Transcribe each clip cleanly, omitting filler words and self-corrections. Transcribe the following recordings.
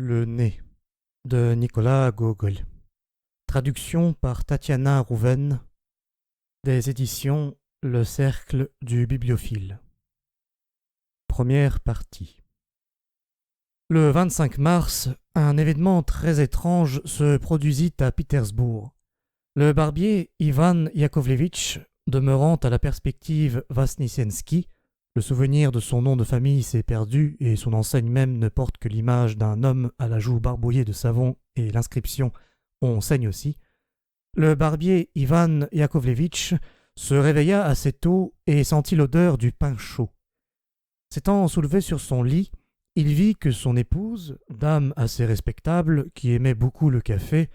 Le nez de Nicolas Gogol. Traduction par Tatiana Rouven des éditions Le Cercle du Bibliophile. Première partie. Le 25 mars, un événement très étrange se produisit à Pétersbourg. Le barbier Ivan Yakovlevitch, demeurant à la perspective Vasnisiensky, le souvenir de son nom de famille s'est perdu et son enseigne même ne porte que l'image d'un homme à la joue barbouillée de savon et l'inscription « On saigne aussi ». Le barbier Ivan Yakovlevitch se réveilla assez tôt et sentit l'odeur du pain chaud. S'étant soulevé sur son lit, il vit que son épouse, dame assez respectable qui aimait beaucoup le café,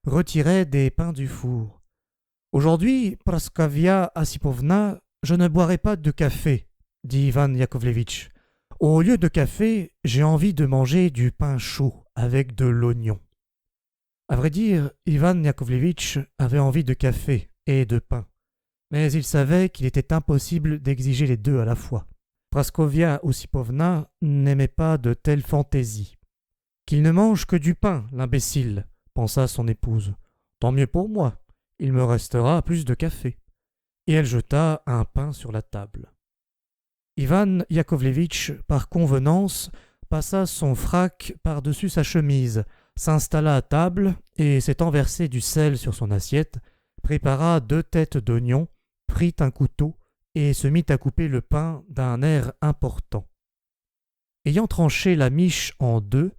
retirait des pains du four. « Aujourd'hui, Praskavia Asipovna, je ne boirai pas de café, » dit Ivan Yakovlevitch. « Au lieu de café, j'ai envie de manger du pain chaud avec de l'oignon. » À vrai dire, Ivan Yakovlevitch avait envie de café et de pain, mais il savait qu'il était impossible d'exiger les deux à la fois. Praskovia Osipovna n'aimait pas de telles fantaisies. « Qu'il ne mange que du pain, l'imbécile !» pensa son épouse. « Tant mieux pour moi, il me restera plus de café. » Et elle jeta un pain sur la table. Ivan Yakovlevitch, par convenance, passa son frac par-dessus sa chemise, s'installa à table et, s'étant versé du sel sur son assiette, prépara 2 têtes d'oignons, prit un couteau et se mit à couper le pain d'un air important. Ayant tranché la miche en 2,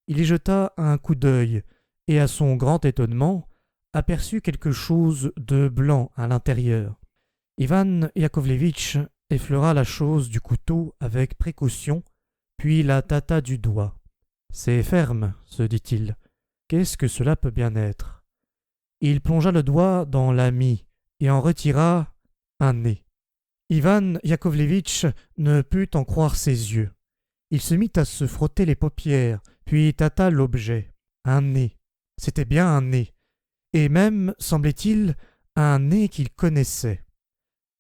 il y jeta un coup d'œil et, à son grand étonnement, aperçut quelque chose de blanc à l'intérieur. Ivan Yakovlevitch effleura la chose du couteau avec précaution, puis la tâta du doigt. « C'est ferme, se dit-il. Qu'est-ce que cela peut bien être ?» Il plongea le doigt dans la mie et en retira un nez. Ivan Yakovlevitch ne put en croire ses yeux. Il se mit à se frotter les paupières, puis tâta l'objet. Un nez. C'était bien un nez. Et même, semblait-il, un nez qu'il connaissait.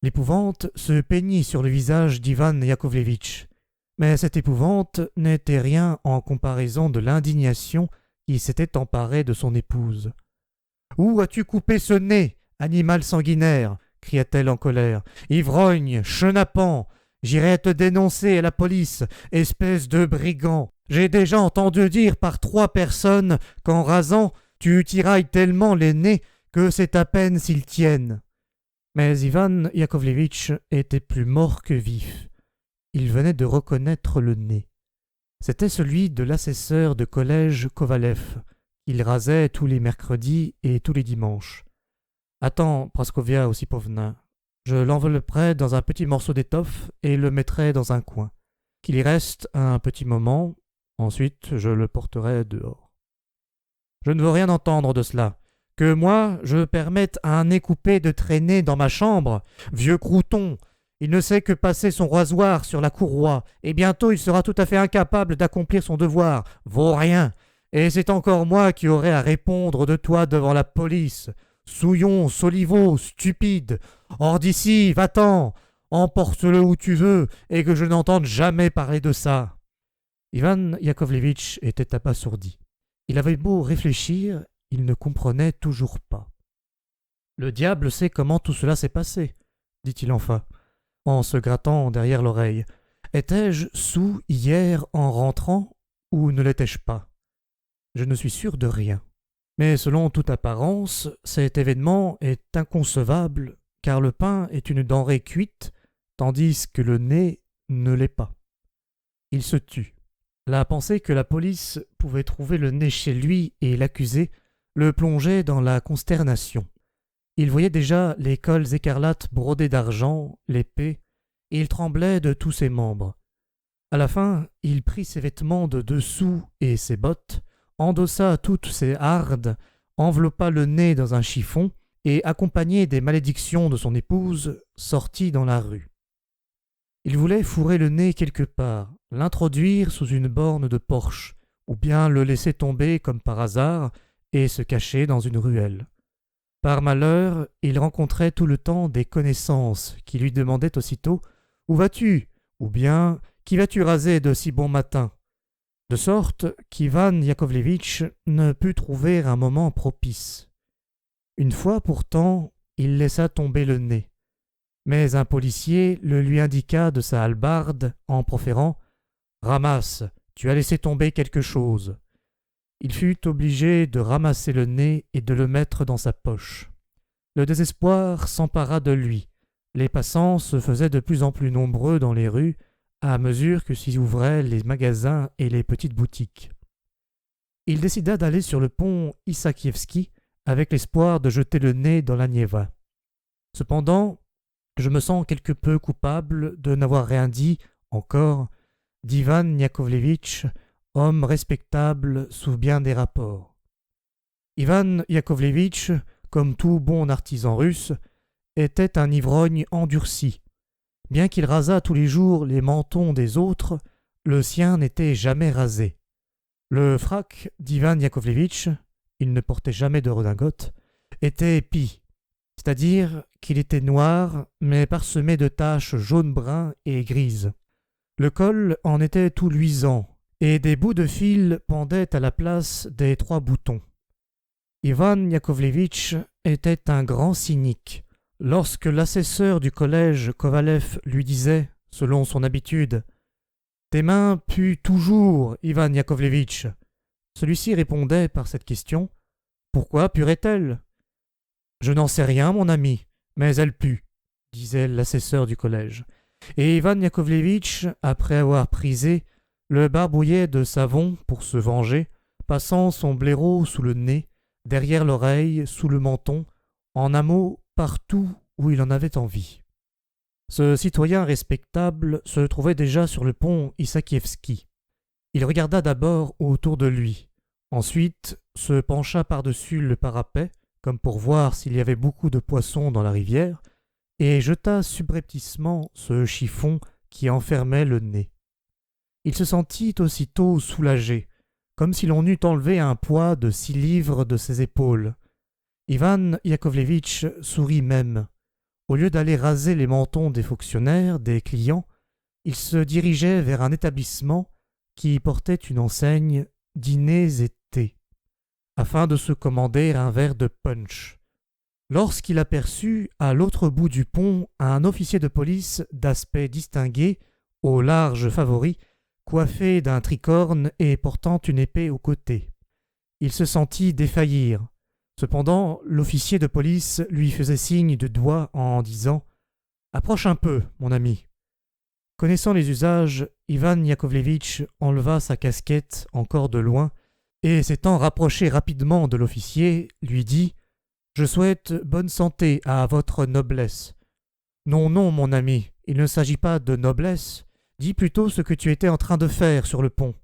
L'épouvante se peignit sur le visage d'Ivan Yakovlevitch. Mais cette épouvante n'était rien en comparaison de l'indignation qui s'était emparée de son épouse. « Où as-tu coupé ce nez, animal sanguinaire ?» cria-t-elle en colère. « Ivrogne, chenapan, j'irai te dénoncer à la police, espèce de brigand. J'ai déjà entendu dire par 3 personnes qu'en rasant, tu tirailles tellement les nez que c'est à peine s'ils tiennent. » Mais Ivan Yakovlevitch était plus mort que vif. Il venait de reconnaître le nez. C'était celui de l'assesseur de collège Kovalev. Il rasait tous les mercredis et tous les dimanches. « Attends, Praskovia Osipovna, je l'envelopperai dans un petit morceau d'étoffe et le mettrai dans un coin. Qu'il y reste un petit moment, ensuite je le porterai dehors. » « Je ne veux rien entendre de cela. Que moi, je permette à un nez coupé de traîner dans ma chambre, vieux crouton. Il ne sait que passer son rasoir sur la courroie, et bientôt il sera tout à fait incapable d'accomplir son devoir. Vaut rien. Et c'est encore moi qui aurai à répondre de toi devant la police. Souillon, soliveau, stupide. Hors d'ici, va-t'en. Emporte-le où tu veux, et que je n'entende jamais parler de ça. » Ivan Yakovlevitch était abasourdi. Il avait beau réfléchir, il ne comprenait toujours pas. « Le diable sait comment tout cela s'est passé, » dit-il enfin, en se grattant derrière l'oreille. « Étais-je saoul hier en rentrant, ou ne l'étais-je pas? Je ne suis sûr de rien. Mais selon toute apparence, cet événement est inconcevable, car le pain est une denrée cuite, tandis que le nez ne l'est pas. » Il se tut. La pensée que la police pouvait trouver le nez chez lui et l'accuser le plongeait dans la consternation. Il voyait déjà les cols écarlates brodés d'argent, l'épée, et il tremblait de tous ses membres. À la fin, il prit ses vêtements de dessous et ses bottes, endossa toutes ses hardes, enveloppa le nez dans un chiffon et, accompagné des malédictions de son épouse, sortit dans la rue. Il voulait fourrer le nez quelque part, l'introduire sous une borne de porche, ou bien le laisser tomber comme par hasard et se cacher dans une ruelle. Par malheur, il rencontrait tout le temps des connaissances qui lui demandaient aussitôt « Où vas-tu ?» ou bien « Qui vas-tu raser de si bon matin ?» de sorte qu'Ivan Yakovlévitch ne put trouver un moment propice. Une fois pourtant, il laissa tomber le nez, mais un policier le lui indiqua de sa hallebarde en proférant « Ramasse, tu as laissé tomber quelque chose ». Il fut obligé de ramasser le nez et de le mettre dans sa poche. Le désespoir s'empara de lui. Les passants se faisaient de plus en plus nombreux dans les rues à mesure que s'y ouvraient les magasins et les petites boutiques. Il décida d'aller sur le pont Issakievski avec l'espoir de jeter le nez dans la Nieva. Cependant, je me sens quelque peu coupable de n'avoir rien dit, encore, d'Ivan Yakovlévitch, homme respectable sous bien des rapports. Ivan Yakovlévitch, comme tout bon artisan russe, était un ivrogne endurci. Bien qu'il rasât tous les jours les mentons des autres, le sien n'était jamais rasé. Le frac d'Ivan Yakovlévitch, il ne portait jamais de redingote, était pie, c'est-à-dire qu'il était noir, mais parsemé de taches jaune-brun et grises. Le col en était tout luisant, et des bouts de fil pendaient à la place des 3 boutons. Ivan Yakovlévitch était un grand cynique. Lorsque l'assesseur du collège Kovalev lui disait, selon son habitude, « Tes mains puent toujours, Ivan Yakovlévitch », celui-ci répondait par cette question, « Pourquoi pueraient-elles ?»« Je n'en sais rien, mon ami, mais elles puent, » disait l'assesseur du collège. Et Ivan Yakovlévitch, après avoir prisé, le barbouillait de savon pour se venger, passant son blaireau sous le nez, derrière l'oreille, sous le menton, en un mot, partout où il en avait envie. Ce citoyen respectable se trouvait déjà sur le pont Issakievski. Il regarda d'abord autour de lui, ensuite se pencha par-dessus le parapet, comme pour voir s'il y avait beaucoup de poissons dans la rivière, et jeta subrepticement ce chiffon qui enfermait le nez. Il se sentit aussitôt soulagé, comme si l'on eût enlevé un poids de 6 livres de ses épaules. Ivan Yakovlévitch sourit même. Au lieu d'aller raser les mentons des fonctionnaires, des clients, il se dirigeait vers un établissement qui portait une enseigne « Dîners et thé », afin de se commander un verre de punch. Lorsqu'il aperçut à l'autre bout du pont un officier de police d'aspect distingué, au large favori, coiffé d'un tricorne et portant une épée au côté. Il se sentit défaillir. Cependant, l'officier de police lui faisait signe de doigt en disant « Approche un peu, mon ami ». Connaissant les usages, Ivan Yakovlévitch enleva sa casquette encore de loin et, s'étant rapproché rapidement de l'officier, lui dit « Je souhaite bonne santé à votre noblesse. »« Non, non, mon ami, il ne s'agit pas de noblesse. Dis plutôt ce que tu étais en train de faire sur le pont. »«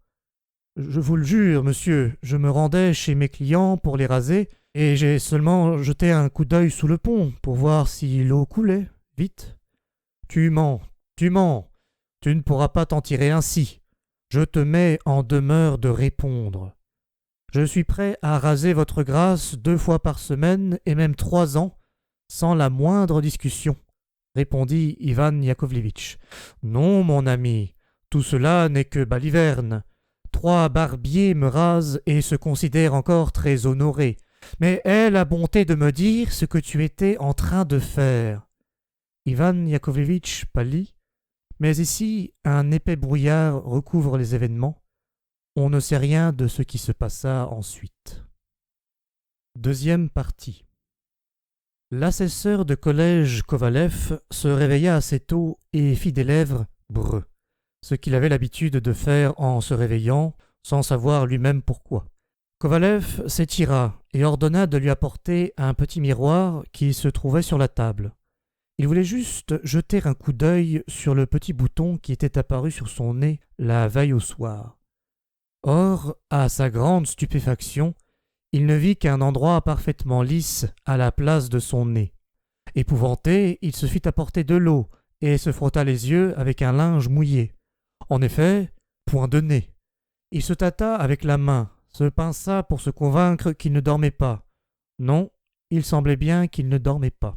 Je vous le jure, monsieur, je me rendais chez mes clients pour les raser, et j'ai seulement jeté un coup d'œil sous le pont pour voir si l'eau coulait, vite. »« Tu mens, tu mens. Tu ne pourras pas t'en tirer ainsi. Je te mets en demeure de répondre. Je suis prêt à raser votre grâce 2 fois par semaine et même 3 ans, sans la moindre discussion, répondit Ivan Yakovlévitch. Non, mon ami, tout cela n'est que baliverne. 3 barbiers me rasent et se considèrent encore très honorés. Mais aie la bonté de me dire ce que tu étais en train de faire. Ivan Yakovlévitch pâlit, mais ici un épais brouillard recouvre les événements. On ne sait rien de ce qui se passa ensuite. Deuxième partie. L'assesseur de collège Kovalev se réveilla assez tôt et fit des lèvres breu, ce qu'il avait l'habitude de faire en se réveillant, sans savoir lui-même pourquoi. Kovalev s'étira et ordonna de lui apporter un petit miroir qui se trouvait sur la table. Il voulait juste jeter un coup d'œil sur le petit bouton qui était apparu sur son nez la veille au soir. Or, à sa grande stupéfaction, il ne vit qu'un endroit parfaitement lisse à la place de son nez. Épouvanté, il se fit apporter de l'eau et se frotta les yeux avec un linge mouillé. En effet, point de nez. Il se tâta avec la main, se pinça pour se convaincre qu'il ne dormait pas. Non, il semblait bien qu'il ne dormait pas.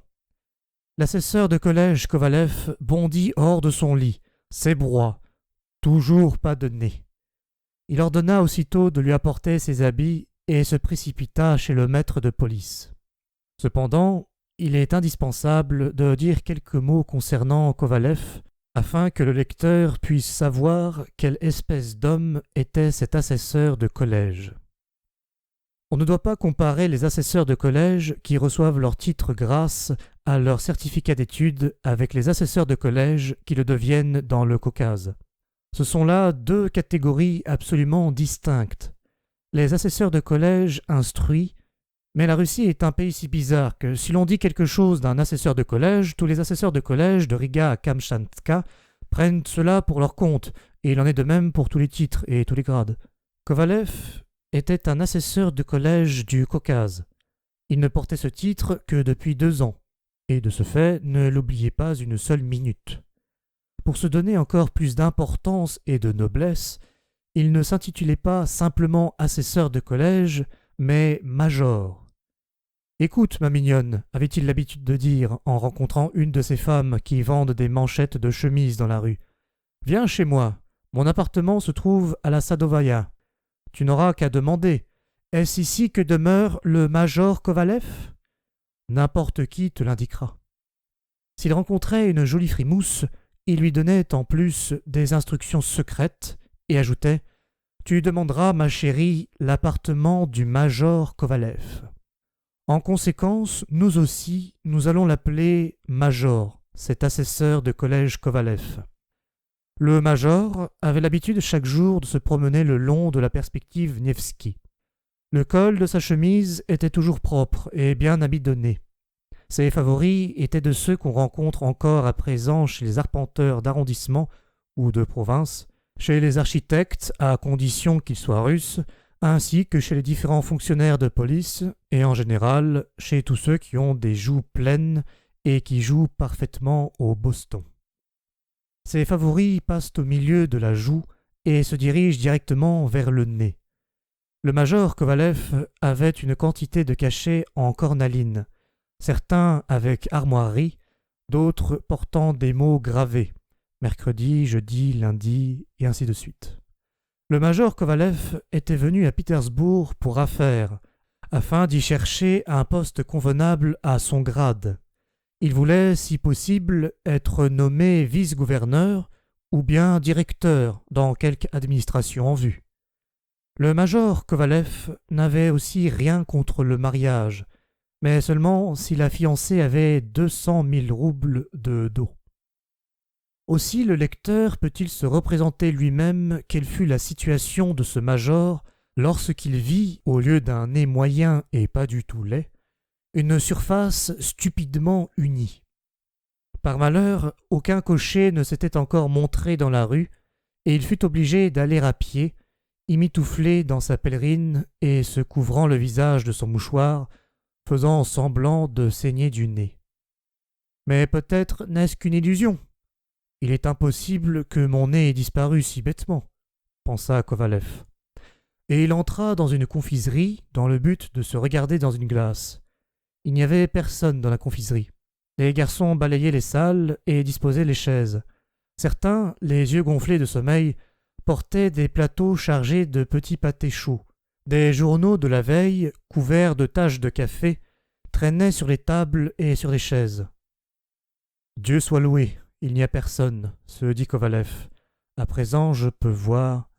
L'assesseur de collège Kovalev bondit hors de son lit, s'ébroua. Toujours pas de nez. Il ordonna aussitôt de lui apporter ses habits et se précipita chez le maître de police. Cependant, il est indispensable de dire quelques mots concernant Kovalev, afin que le lecteur puisse savoir quelle espèce d'homme était cet assesseur de collège. On ne doit pas comparer les assesseurs de collège qui reçoivent leur titre grâce à leur certificat d'études avec les assesseurs de collège qui le deviennent dans le Caucase. Ce sont là deux catégories absolument distinctes. Les assesseurs de collège instruits, mais la Russie est un pays si bizarre que si l'on dit quelque chose d'un assesseur de collège, tous les assesseurs de collège de Riga à Kamchatka prennent cela pour leur compte, et il en est de même pour tous les titres et tous les grades. Kovalev était un assesseur de collège du Caucase. Il ne portait ce titre que depuis 2 ans, et de ce fait ne l'oubliez pas une seule minute. Pour se donner encore plus d'importance et de noblesse, il ne s'intitulait pas simplement assesseur de collège, mais major. « Écoute, ma mignonne, avait-il l'habitude de dire en rencontrant une de ces femmes qui vendent des manchettes de chemise dans la rue. Viens chez moi, mon appartement se trouve à la Sadovaya. Tu n'auras qu'à demander. Est-ce ici que demeure le major Kovalev ? N'importe qui te l'indiquera. S'il rencontrait une jolie frimousse, il lui donnait en plus des instructions secrètes et ajoutait « Tu demanderas, ma chérie, l'appartement du major Kovalev. » En conséquence, nous aussi, nous allons l'appeler major, cet assesseur de collège Kovalev. Le major avait l'habitude chaque jour de se promener le long de la perspective Nevsky. Le col de sa chemise était toujours propre et bien abidonné. Ses favoris étaient de ceux qu'on rencontre encore à présent chez les arpenteurs d'arrondissement ou de province, chez les architectes à condition qu'ils soient russes, ainsi que chez les différents fonctionnaires de police et en général chez tous ceux qui ont des joues pleines et qui jouent parfaitement au boston. Ces favoris passent au milieu de la joue et se dirigent directement vers le nez. Le major Kovalev avait une quantité de cachets en cornaline, certains avec armoiries, d'autres portant des mots gravés, mercredi, jeudi, lundi, et ainsi de suite. Le major Kovalev était venu à Pétersbourg pour affaires, afin d'y chercher un poste convenable à son grade. Il voulait, si possible, être nommé vice-gouverneur ou bien directeur dans quelque administration en vue. Le major Kovalev n'avait aussi rien contre le mariage, mais seulement si la fiancée avait 200 000 roubles de dot. Aussi le lecteur peut-il se représenter lui-même quelle fut la situation de ce major lorsqu'il vit, au lieu d'un nez moyen et pas du tout laid, une surface stupidement unie. Par malheur, aucun cocher ne s'était encore montré dans la rue, et il fut obligé d'aller à pied, immitouflé dans sa pèlerine et se couvrant le visage de son mouchoir, faisant semblant de saigner du nez. Mais peut-être n'est-ce qu'une illusion. Il est impossible que mon nez ait disparu si bêtement, pensa Kovalev. Et il entra dans une confiserie dans le but de se regarder dans une glace. Il n'y avait personne dans la confiserie. Les garçons balayaient les salles et disposaient les chaises. Certains, les yeux gonflés de sommeil, portaient des plateaux chargés de petits pâtés chauds. Des journaux de la veille, couverts de taches de café, traînaient sur les tables et sur les chaises. « Dieu soit loué, il n'y a personne, » se dit Kovalev. « À présent, je peux voir. »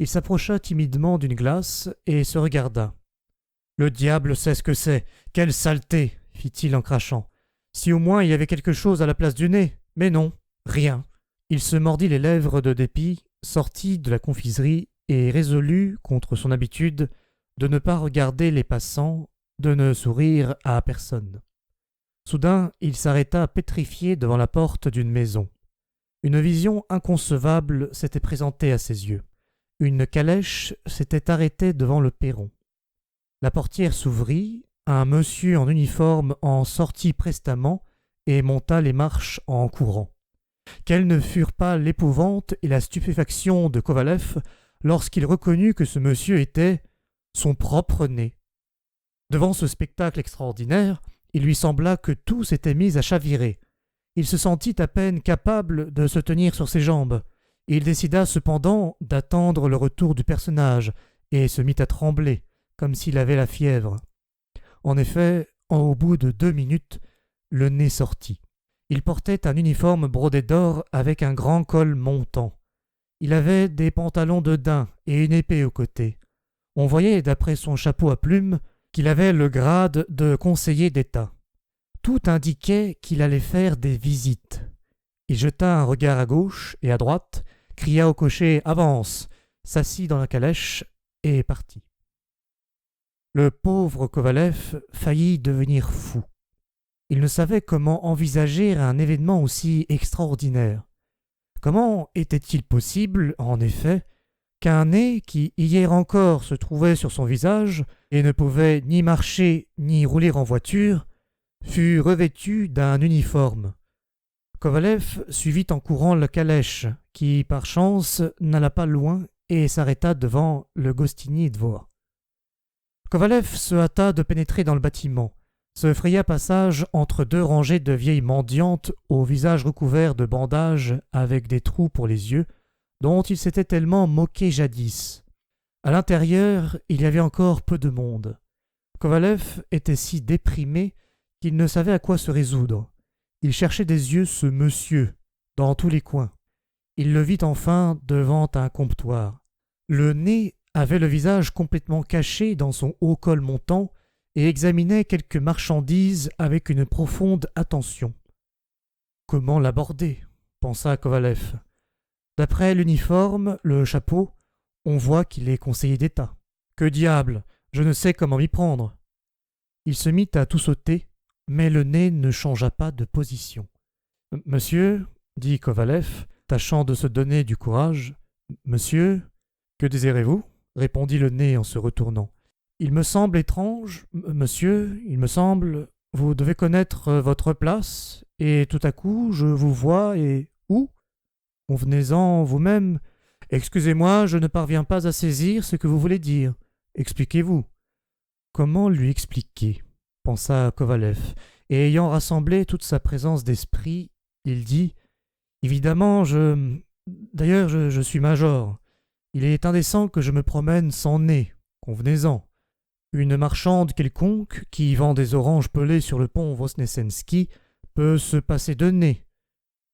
Il s'approcha timidement d'une glace et se regarda. « Le diable sait ce que c'est. Quelle saleté !» fit-il en crachant. « Si au moins il y avait quelque chose à la place du nez. Mais non, rien. » Il se mordit les lèvres de dépit, sortit de la confiserie et résolut, contre son habitude, de ne pas regarder les passants, de ne sourire à personne. Soudain, il s'arrêta pétrifié devant la porte d'une maison. Une vision inconcevable s'était présentée à ses yeux. Une calèche s'était arrêtée devant le perron. La portière s'ouvrit, un monsieur en uniforme en sortit prestement et monta les marches en courant. Quelles ne furent pas l'épouvante et la stupéfaction de Kovalev lorsqu'il reconnut que ce monsieur était son propre nez. Devant ce spectacle extraordinaire, il lui sembla que tout s'était mis à chavirer. Il se sentit à peine capable de se tenir sur ses jambes. Il décida cependant d'attendre le retour du personnage et se mit à trembler, comme s'il avait la fièvre. En effet, au bout de 2 minutes, le nez sortit. Il portait un uniforme brodé d'or avec un grand col montant. Il avait des pantalons de daim et une épée au côté. On voyait, d'après son chapeau à plumes, qu'il avait le grade de conseiller d'État. Tout indiquait qu'il allait faire des visites. Il jeta un regard à gauche et à droite, cria au cocher « Avance !», s'assit dans la calèche et partit. Le pauvre Kovalev faillit devenir fou. Il ne savait comment envisager un événement aussi extraordinaire. Comment était-il possible, en effet, qu'un nez qui hier encore se trouvait sur son visage et ne pouvait ni marcher ni rouler en voiture, fût revêtu d'un uniforme? Kovalev suivit en courant la calèche, qui, par chance, n'alla pas loin et s'arrêta devant le Gostiny Dvor. Kovalev se hâta de pénétrer dans le bâtiment, se fraya passage entre 2 rangées de vieilles mendiantes au visage recouvert de bandages avec des trous pour les yeux, dont il s'était tellement moqué jadis. À l'intérieur, il y avait encore peu de monde. Kovalev était si déprimé qu'il ne savait à quoi se résoudre. Il cherchait des yeux ce monsieur, dans tous les coins. Il le vit enfin devant un comptoir. Le nez avait le visage complètement caché dans son haut col montant et examinait quelques marchandises avec une profonde attention. Comment l'aborder? Pensa Kovalev. D'après l'uniforme, le chapeau, on voit qu'il est conseiller d'État. Que diable, je ne sais comment m'y prendre. Il se mit à tout sauter, mais le nez ne changea pas de position. « Monsieur, dit Kovalev, tâchant de se donner du courage, « Monsieur, que désirez-vous » répondit le nez en se retournant. « Il me semble étrange, monsieur, il me semble, vous devez connaître votre place, et tout à coup je vous vois, et où? Convenez-en vous-même. Excusez-moi, je ne parviens pas à saisir ce que vous voulez dire. Expliquez-vous. » Comment lui expliquer? Pensa Kovalev, et ayant rassemblé toute sa présence d'esprit, il dit « Évidemment, D'ailleurs, je suis major. Il est indécent que je me promène sans nez. Convenez-en. Une marchande quelconque qui vend des oranges pelées sur le pont Vosnesenski peut se passer de nez.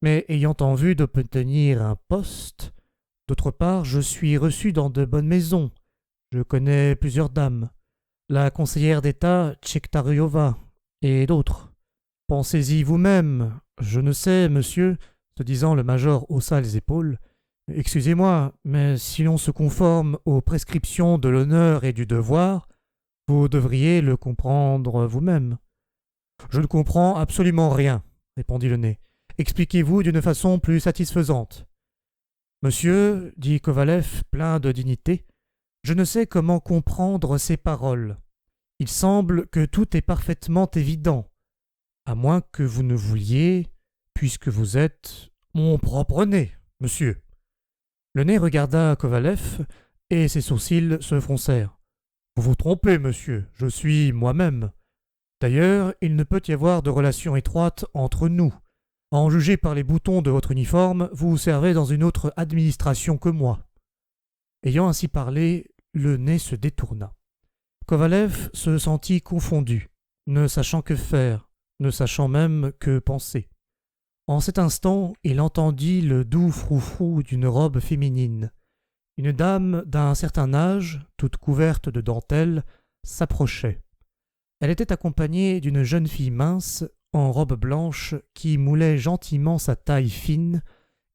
Mais ayant en vue d'obtenir un poste, d'autre part, je suis reçu dans de bonnes maisons. Je connais plusieurs dames. La conseillère d'État Tchektariova et d'autres. Pensez-y vous-même. Je ne sais, monsieur, se disant le major haussa les épaules. Excusez-moi, mais si l'on se conforme aux prescriptions de l'honneur et du devoir, vous devriez le comprendre vous-même. Je ne comprends absolument rien, répondit le nez. Expliquez-vous d'une façon plus satisfaisante. Monsieur, dit Kovalev, plein de dignité, je ne sais comment comprendre ces paroles. Il semble que tout est parfaitement évident, à moins que vous ne vouliez, puisque vous êtes mon propre nez, monsieur. Le nez regarda Kovalev, et ses sourcils se froncèrent. Vous vous trompez, monsieur, je suis moi-même. D'ailleurs, il ne peut y avoir de relation étroite entre nous. À en juger par les boutons de votre uniforme, vous servez dans une autre administration que moi. Ayant ainsi parlé, le nez se détourna. Kovalev se sentit confondu, ne sachant que faire, ne sachant même que penser. En cet instant, il entendit le doux froufrou d'une robe féminine. Une dame d'un certain âge, toute couverte de dentelles, s'approchait. Elle était accompagnée d'une jeune fille mince, en robe blanche, qui moulait gentiment sa taille fine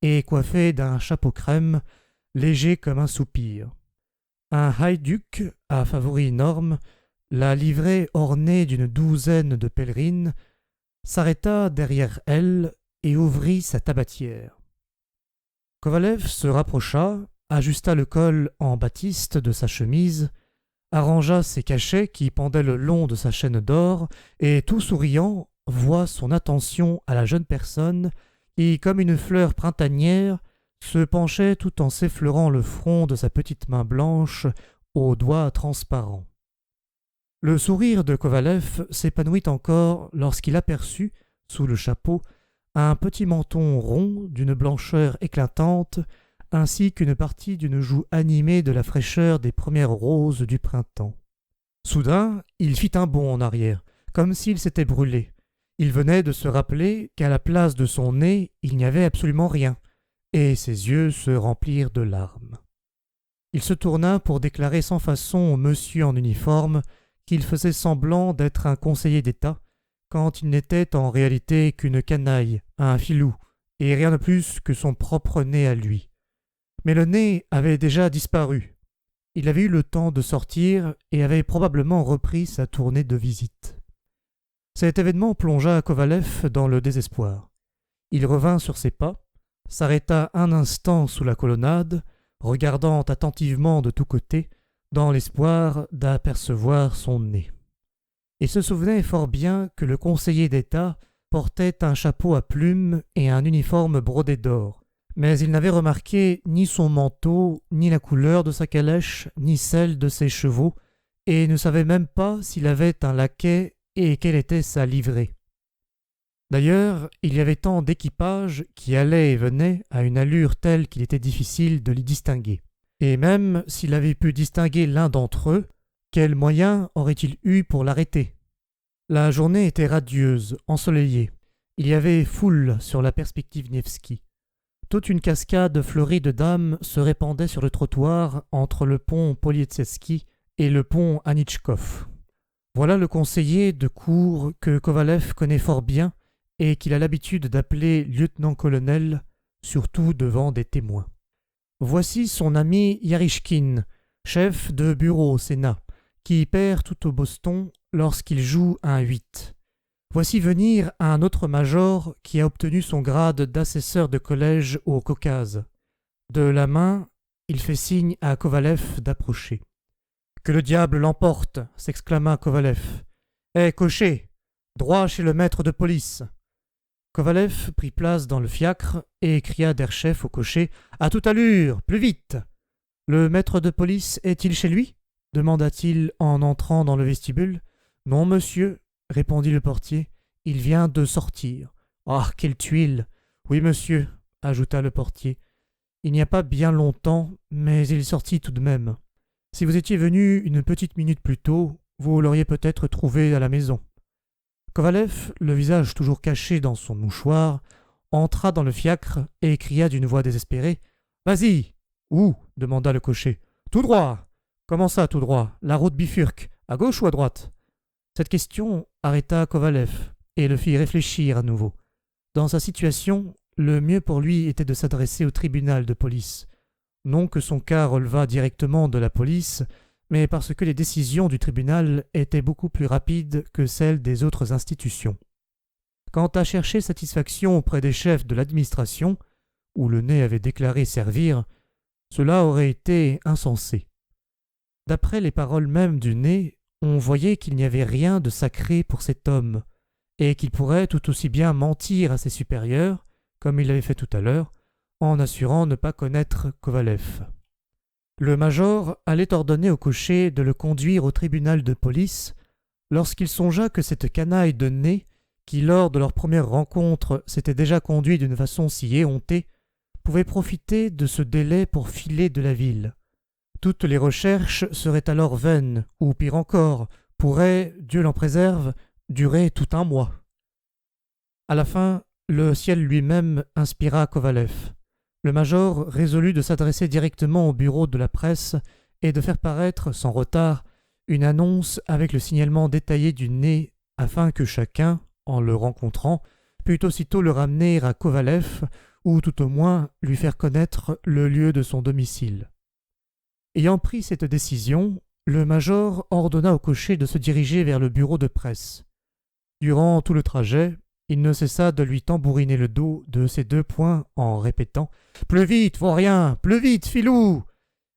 et coiffée d'un chapeau crème, léger comme un soupir. Un haïduc, à favoris énormes, la livrée ornée d'une douzaine de pèlerines, s'arrêta derrière elle et ouvrit sa tabatière. Kovalev se rapprocha, ajusta le col en batiste de sa chemise, arrangea ses cachets qui pendaient le long de sa chaîne d'or, et tout souriant, voua son attention à la jeune personne qui, comme une fleur printanière, se penchait tout en s'effleurant le front de sa petite main blanche aux doigts transparents. Le sourire de Kovalev s'épanouit encore lorsqu'il aperçut, sous le chapeau, un petit menton rond d'une blancheur éclatante, ainsi qu'une partie d'une joue animée de la fraîcheur des premières roses du printemps. Soudain, il fit un bond en arrière, comme s'il s'était brûlé. Il venait de se rappeler qu'à la place de son nez, il n'y avait absolument rien, et ses yeux se remplirent de larmes. Il se tourna pour déclarer sans façon au monsieur en uniforme qu'il faisait semblant d'être un conseiller d'État, quand il n'était en réalité qu'une canaille, un filou, et rien de plus que son propre nez à lui. Mais le nez avait déjà disparu. Il avait eu le temps de sortir et avait probablement repris sa tournée de visite. Cet événement plongea Kovalev dans le désespoir. Il revint sur ses pas, s'arrêta un instant sous la colonnade, regardant attentivement de tous côtés, dans l'espoir d'apercevoir son nez. Il se souvenait fort bien que le conseiller d'État portait un chapeau à plumes et un uniforme brodé d'or, mais il n'avait remarqué ni son manteau, ni la couleur de sa calèche, ni celle de ses chevaux, et ne savait même pas s'il avait un laquais et quelle était sa livrée. D'ailleurs, il y avait tant d'équipages qui allaient et venaient à une allure telle qu'il était difficile de l'y distinguer. Et même s'il avait pu distinguer l'un d'entre eux, quel moyen aurait-il eu pour l'arrêter? La journée était radieuse, ensoleillée. Il y avait foule sur la perspective Nevski. Toute une cascade fleurie de dames se répandait sur le trottoir entre le pont Polietseski et le pont Anitchkov. Voilà le conseiller de cour que Kovalev connaît fort bien et qu'il a l'habitude d'appeler lieutenant-colonel, surtout devant des témoins. Voici son ami Yarishkin, chef de bureau au Sénat, qui perd tout au Boston lorsqu'il joue un 8. Voici venir un autre major qui a obtenu son grade d'assesseur de collège au Caucase. De la main, il fait signe à Kovalev d'approcher. « Que le diable l'emporte !» s'exclama Kovalev. « Hé, cocher, droit chez le maître de police !» Kovalev prit place dans le fiacre et cria d'air chef au cocher « À toute allure, plus vite !» « Le maître de police est-il chez lui ?» demanda-t-il en entrant dans le vestibule. « Non, monsieur, » répondit le portier, « il vient de sortir. »« Ah, quelle tuile !»« Oui, monsieur, » ajouta le portier. « Il n'y a pas bien longtemps, mais il sortit tout de même. Si vous étiez venu une petite minute plus tôt, vous l'auriez peut-être trouvé à la maison. » Kovalev, le visage toujours caché dans son mouchoir, entra dans le fiacre et cria d'une voix désespérée « Vas-y !»« Où ?» demanda le cocher. « Tout droit !»« Comment ça, tout droit ? La route bifurque, à gauche ou à droite ?» Cette question arrêta Kovalev et le fit réfléchir à nouveau. Dans sa situation, le mieux pour lui était de s'adresser au tribunal de police. Non que son cas relevât directement de la police, mais parce que les décisions du tribunal étaient beaucoup plus rapides que celles des autres institutions. Quant à chercher satisfaction auprès des chefs de l'administration, où le nez avait déclaré servir, cela aurait été insensé. D'après les paroles mêmes du nez, on voyait qu'il n'y avait rien de sacré pour cet homme, et qu'il pourrait tout aussi bien mentir à ses supérieurs, comme il l'avait fait tout à l'heure, en assurant ne pas connaître Kovalev. Le major allait ordonner au cocher de le conduire au tribunal de police, lorsqu'il songea que cette canaille de nez, qui lors de leur première rencontre s'était déjà conduit d'une façon si éhontée, pouvait profiter de ce délai pour filer de la ville. Toutes les recherches seraient alors vaines, ou pire encore, pourraient, Dieu l'en préserve, durer tout un mois. À la fin, le ciel lui-même inspira Kovalev. Le major résolut de s'adresser directement au bureau de la presse et de faire paraître, sans retard, une annonce avec le signalement détaillé du nez afin que chacun, en le rencontrant, pût aussitôt le ramener à Kovalev ou tout au moins lui faire connaître le lieu de son domicile. Ayant pris cette décision, le major ordonna au cocher de se diriger vers le bureau de presse. Durant tout le trajet, il ne cessa de lui tambouriner le dos de ses 2 poings en répétant « Plus vite, vaurien, plus vite, filou !»«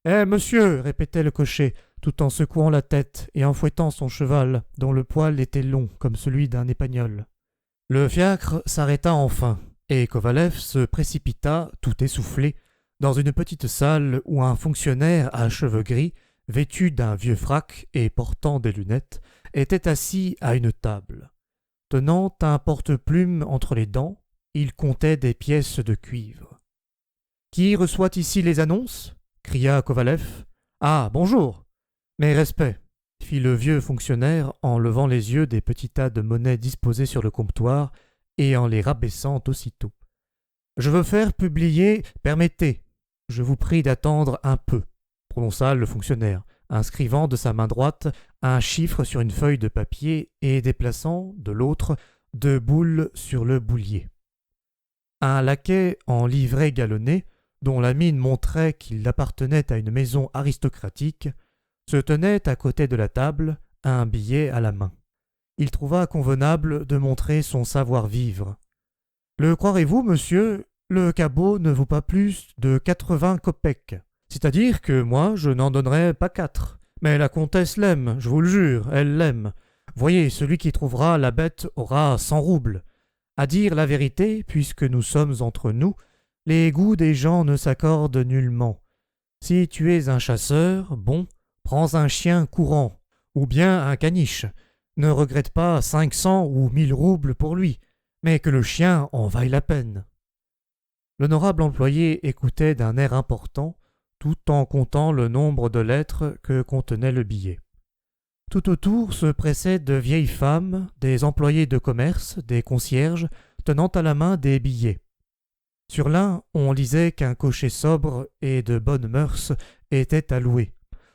Eh, monsieur !» répétait le cocher, tout en secouant la tête et en fouettant son cheval, dont le poil était long comme celui d'un épagnol. Le fiacre s'arrêta enfin, et Kovalev se précipita, tout essoufflé, dans une petite salle où un fonctionnaire à cheveux gris, vêtu d'un vieux frac et portant des lunettes, était assis à une table. Tenant un porte-plume entre les dents, il comptait des pièces de cuivre. Qui reçoit ici les annonces ? Cria Kovalev. Ah, bonjour. Mes respects, fit le vieux fonctionnaire en levant les yeux des petits tas de monnaies disposés sur le comptoir et en les rabaissant aussitôt. Je veux faire publier. Permettez. Je vous prie d'attendre un peu, prononça le fonctionnaire, inscrivant de sa main droite un chiffre sur une feuille de papier et déplaçant, de l'autre, 2 boules sur le boulier. Un laquais en livrée galonnée, dont la mine montrait qu'il appartenait à une maison aristocratique, se tenait à côté de la table, un billet à la main. Il trouva convenable de montrer son savoir-vivre. « Le croirez-vous, monsieur, le cabot ne vaut pas plus de 80 kopecks. C'est-à-dire que moi, je n'en donnerais pas 4. Mais la comtesse l'aime, je vous le jure, elle l'aime. Voyez, celui qui trouvera la bête aura 100 roubles. À dire la vérité, puisque nous sommes entre nous, les goûts des gens ne s'accordent nullement. Si tu es un chasseur, bon, prends un chien courant, ou bien un caniche. Ne regrette pas 500 ou 1000 roubles pour lui, mais que le chien en vaille la peine. » L'honorable employé écoutait d'un air important, tout en comptant le nombre de lettres que contenait le billet. Tout autour se pressaient de vieilles femmes, des employés de commerce, des concierges, tenant à la main des billets. Sur l'un, on lisait qu'un cocher sobre et de bonnes mœurs était à louer.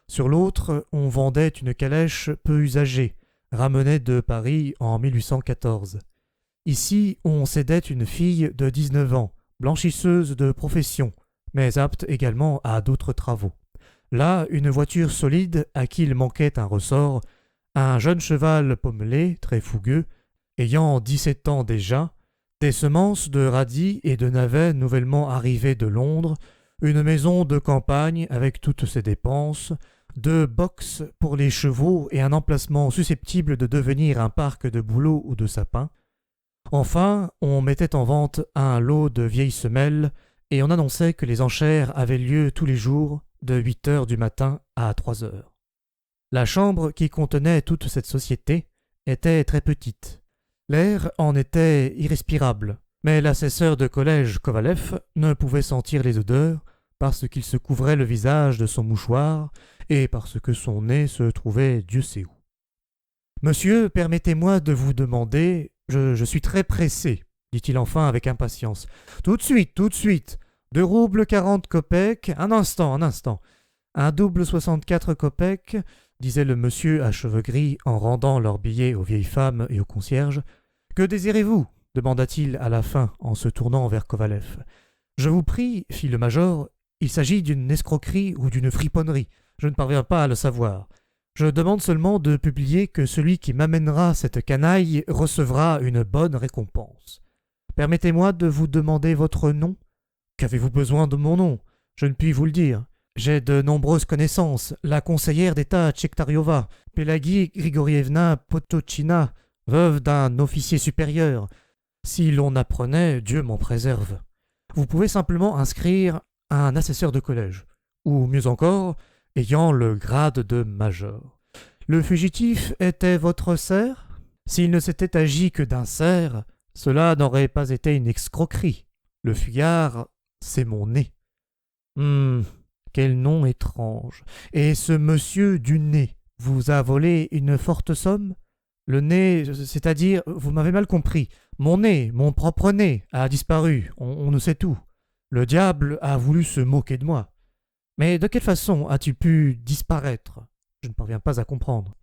Sur l'autre, on vendait une calèche peu usagée, ramenée de Paris en 1814. Ici, on cédait une fille de 19 ans, blanchisseuse de profession, mais apte également à d'autres travaux. Là, une voiture solide à qui il manquait un ressort, un jeune cheval pommelé, très fougueux, ayant 17 ans déjà, des semences de radis et de navets nouvellement arrivés de Londres, une maison de campagne avec toutes ses dépenses, 2 box pour les chevaux et un emplacement susceptible de devenir un parc de bouleaux ou de sapins. Enfin, on mettait en vente un lot de vieilles semelles et on annonçait que les enchères avaient lieu tous les jours de 8 heures du matin à 3 heures. La chambre qui contenait toute cette société était très petite. L'air en était irrespirable, mais l'assesseur de collège Kovalev ne pouvait sentir les odeurs parce qu'il se couvrait le visage de son mouchoir et parce que son nez se trouvait Dieu sait où. « Monsieur, permettez-moi de vous demander… Je suis très pressé, dit-il enfin avec impatience. Tout de suite. 2 roubles 40 kopecks, un instant. Un double 64 kopecks, disait le monsieur à cheveux gris en rendant leurs billets aux vieilles femmes et aux concierges. Que désirez-vous ? Demanda-t-il à la fin en se tournant vers Kovalev. Je vous prie, fit le major, il s'agit d'une escroquerie ou d'une friponnerie. Je ne parviens pas à le savoir. Je demande seulement de publier que celui qui m'amènera cette canaille recevra une bonne récompense. Permettez-moi de vous demander votre nom. Qu'avez-vous besoin de mon nom ? Je ne puis vous le dire. J'ai de nombreuses connaissances. La conseillère d'État Tchektariova, Pelagi Grigorievna Pototchina, veuve d'un officier supérieur. Si l'on apprenait, Dieu m'en préserve. Vous pouvez simplement inscrire un assesseur de collège, ou mieux encore, ayant le grade de major. Le fugitif était votre serf ? S'il ne s'était agi que d'un serf, cela n'aurait pas été une escroquerie. Le fuyard, c'est mon nez. Quel nom étrange. Et ce monsieur du nez vous a volé une forte somme ? Le nez, c'est-à-dire, vous m'avez mal compris. Mon nez, mon propre nez, a disparu, on ne sait tout. Le diable a voulu se moquer de moi. Mais de quelle façon as-tu pu disparaître ? Je ne parviens pas à comprendre.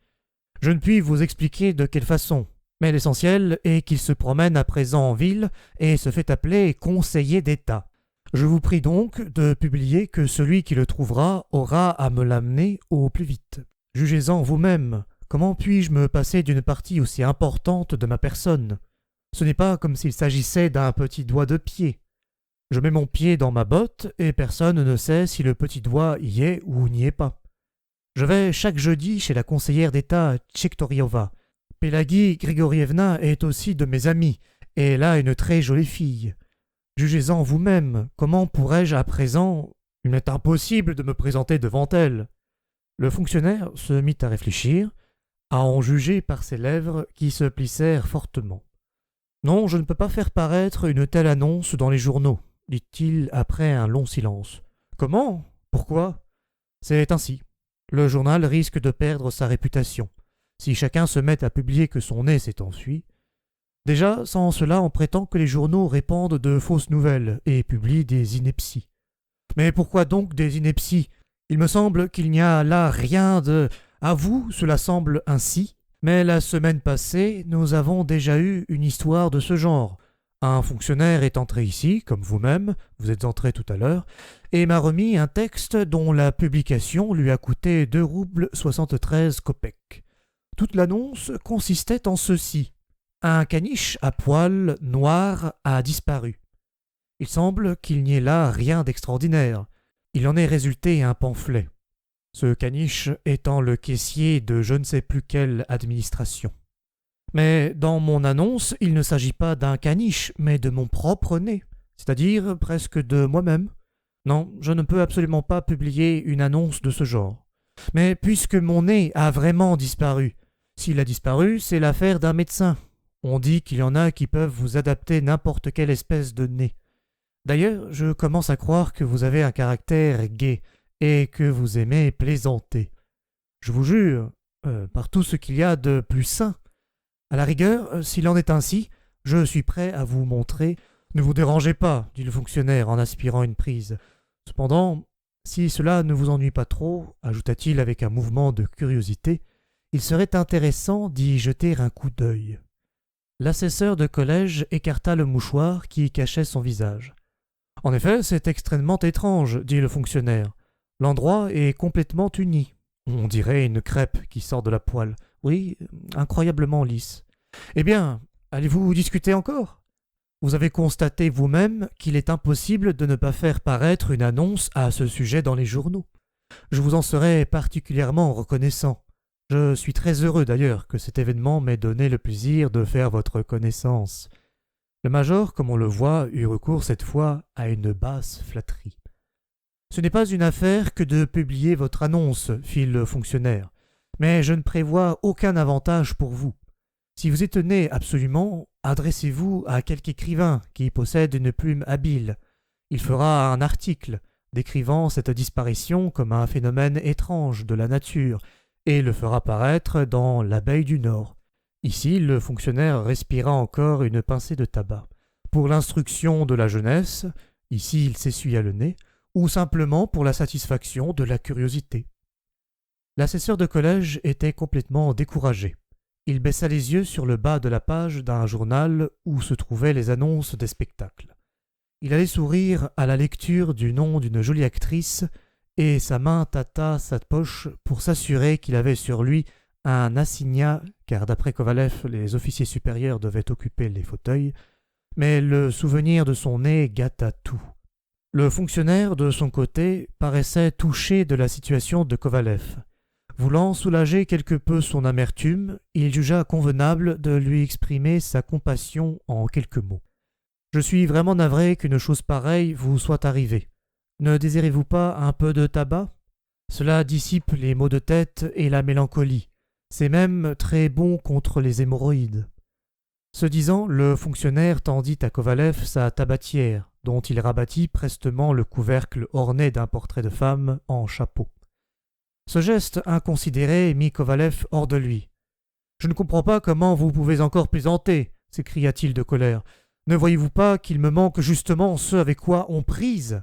Je ne puis vous expliquer de quelle façon, mais l'essentiel est qu'il se promène à présent en ville et se fait appeler conseiller d'État. Je vous prie donc de publier que celui qui le trouvera aura à me l'amener au plus vite. Jugez-en vous-même, comment puis-je me passer d'une partie aussi importante de ma personne ? Ce n'est pas comme s'il s'agissait d'un petit doigt de pied. Je mets mon pied dans ma botte et personne ne sait si le petit doigt y est ou n'y est pas. Je vais chaque jeudi chez la conseillère d'État Tchektariova. Pelagi Grigorievna est aussi de mes amis et elle a une très jolie fille. Jugez-en vous-même, comment pourrais-je à présent… Il m'est impossible de me présenter devant elle. Le fonctionnaire se mit à réfléchir, à en juger par ses lèvres qui se plissèrent fortement. Non, je ne peux pas faire paraître une telle annonce dans les journaux. dit-il après un long silence. Comment? Pourquoi? C'est ainsi. Le journal risque de perdre sa réputation. Si chacun se met à publier que son nez s'est enfui. Déjà, sans cela, on prétend que les journaux répandent de fausses nouvelles et publient des inepties. Mais pourquoi donc des inepties? Il me semble qu'il n'y a là rien de... À vous, cela semble ainsi, mais la semaine passée, nous avons déjà eu une histoire de ce genre. Un fonctionnaire est entré ici, comme vous-même, vous êtes entré tout à l'heure, et m'a remis un texte dont la publication lui a coûté 2 roubles 73 kopecks. Toute l'annonce consistait en ceci. Un caniche à poils noirs a disparu. Il semble qu'il n'y ait là rien d'extraordinaire. Il en est résulté un pamphlet. Ce caniche étant le caissier de je ne sais plus quelle administration. Mais dans mon annonce, il ne s'agit pas d'un caniche, mais de mon propre nez, c'est-à-dire presque de moi-même. Non, je ne peux absolument pas publier une annonce de ce genre. Mais puisque mon nez a vraiment disparu, s'il a disparu, c'est l'affaire d'un médecin. On dit qu'il y en a qui peuvent vous adapter n'importe quelle espèce de nez. D'ailleurs, je commence à croire que vous avez un caractère gai et que vous aimez plaisanter. Je vous jure, par tout ce qu'il y a de plus sain. À la rigueur, s'il en est ainsi, je suis prêt à vous montrer. Ne vous dérangez pas, dit le fonctionnaire en aspirant une prise. Cependant, si cela ne vous ennuie pas trop, ajouta-t-il avec un mouvement de curiosité, il serait intéressant d'y jeter un coup d'œil. L'assesseur de collège écarta le mouchoir qui cachait son visage. En effet, c'est extrêmement étrange, dit le fonctionnaire. L'endroit est complètement uni. On dirait une crêpe qui sort de la poêle. Oui, incroyablement lisse. Eh bien, allez-vous discuter encore? Vous avez constaté vous-même qu'il est impossible de ne pas faire paraître une annonce à ce sujet dans les journaux. Je vous en serais particulièrement reconnaissant. Je suis très heureux d'ailleurs que cet événement m'ait donné le plaisir de faire votre connaissance. Le major, comme on le voit, eut recours cette fois à une basse flatterie. Ce n'est pas une affaire que de publier votre annonce, fit le fonctionnaire, mais je ne prévois aucun avantage pour vous. Si vous y tenez absolument, adressez-vous à quelque écrivain qui possède une plume habile. Il fera un article décrivant cette disparition comme un phénomène étrange de la nature et le fera paraître dans l'Abeille du Nord. Ici, le fonctionnaire respira encore une pincée de tabac. Pour l'instruction de la jeunesse, ici il s'essuya le nez, ou simplement pour la satisfaction de la curiosité. L'assesseur de collège était complètement découragé. Il baissa les yeux sur le bas de la page d'un journal où se trouvaient les annonces des spectacles. Il allait sourire à la lecture du nom d'une jolie actrice, et sa main tâta sa poche pour s'assurer qu'il avait sur lui un assignat, car d'après Kovalev, les officiers supérieurs devaient occuper les fauteuils, mais le souvenir de son nez gâta tout. Le fonctionnaire, de son côté, paraissait touché de la situation de Kovalev. Voulant soulager quelque peu son amertume, il jugea convenable de lui exprimer sa compassion en quelques mots. « Je suis vraiment navré qu'une chose pareille vous soit arrivée. Ne désirez-vous pas un peu de tabac? Cela dissipe les maux de tête et la mélancolie. C'est même très bon contre les hémorroïdes. » Ce disant, le fonctionnaire tendit à Kovalev sa tabatière, dont il rabattit prestement le couvercle orné d'un portrait de femme en chapeau. Ce geste inconsidéré mit Kovalev hors de lui. « Je ne comprends pas comment vous pouvez encore plaisanter, » s'écria-t-il de colère. « Ne voyez-vous pas qu'il me manque justement ce avec quoi on prise?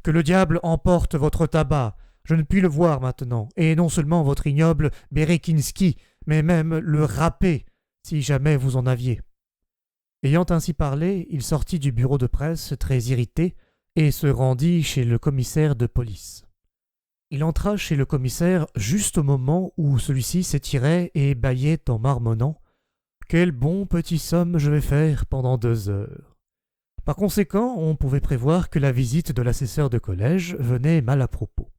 Que le diable emporte votre tabac, je ne puis le voir maintenant, et non seulement votre ignoble Berekinski, mais même le râpé, si jamais vous en aviez. » Ayant ainsi parlé, il sortit du bureau de presse très irrité et se rendit chez le commissaire de police. Il entra chez le commissaire juste au moment où celui-ci s'étirait et bâillait en marmonnant « Quel bon petit somme je vais faire pendant 2 heures !» Par conséquent, on pouvait prévoir que la visite de l'assesseur de collège venait mal à propos.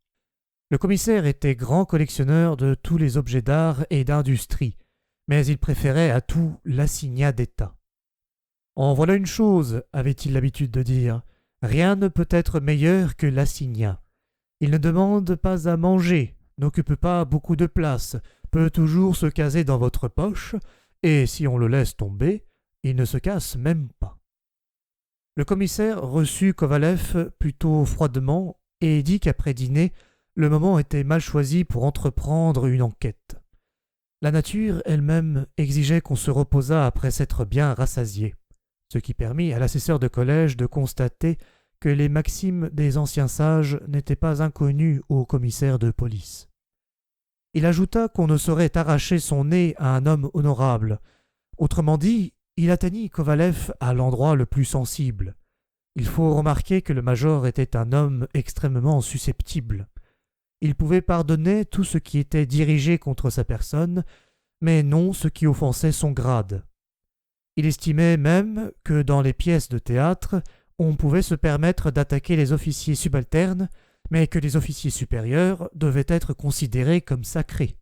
Le commissaire était grand collectionneur de tous les objets d'art et d'industrie, mais il préférait à tout l'assignat d'État. « En voilà une chose, avait-il l'habitude de dire, rien ne peut être meilleur que l'assignat. Il ne demande pas à manger, n'occupe pas beaucoup de place, peut toujours se caser dans votre poche, et si on le laisse tomber, il ne se casse même pas. » Le commissaire reçut Kovalev plutôt froidement et dit qu'après dîner, le moment était mal choisi pour entreprendre une enquête. La nature elle-même exigeait qu'on se reposât après s'être bien rassasié, ce qui permit à l'assesseur de collège de constater que les maximes des anciens sages n'étaient pas inconnues au commissaire de police. Il ajouta qu'on ne saurait arracher son nez à un homme honorable. Autrement dit, il atteignit Kovalev à l'endroit le plus sensible. Il faut remarquer que le major était un homme extrêmement susceptible. Il pouvait pardonner tout ce qui était dirigé contre sa personne, mais non ce qui offensait son grade. Il estimait même que dans les pièces de théâtre, on pouvait se permettre d'attaquer les officiers subalternes, mais que les officiers supérieurs devaient être considérés comme sacrés.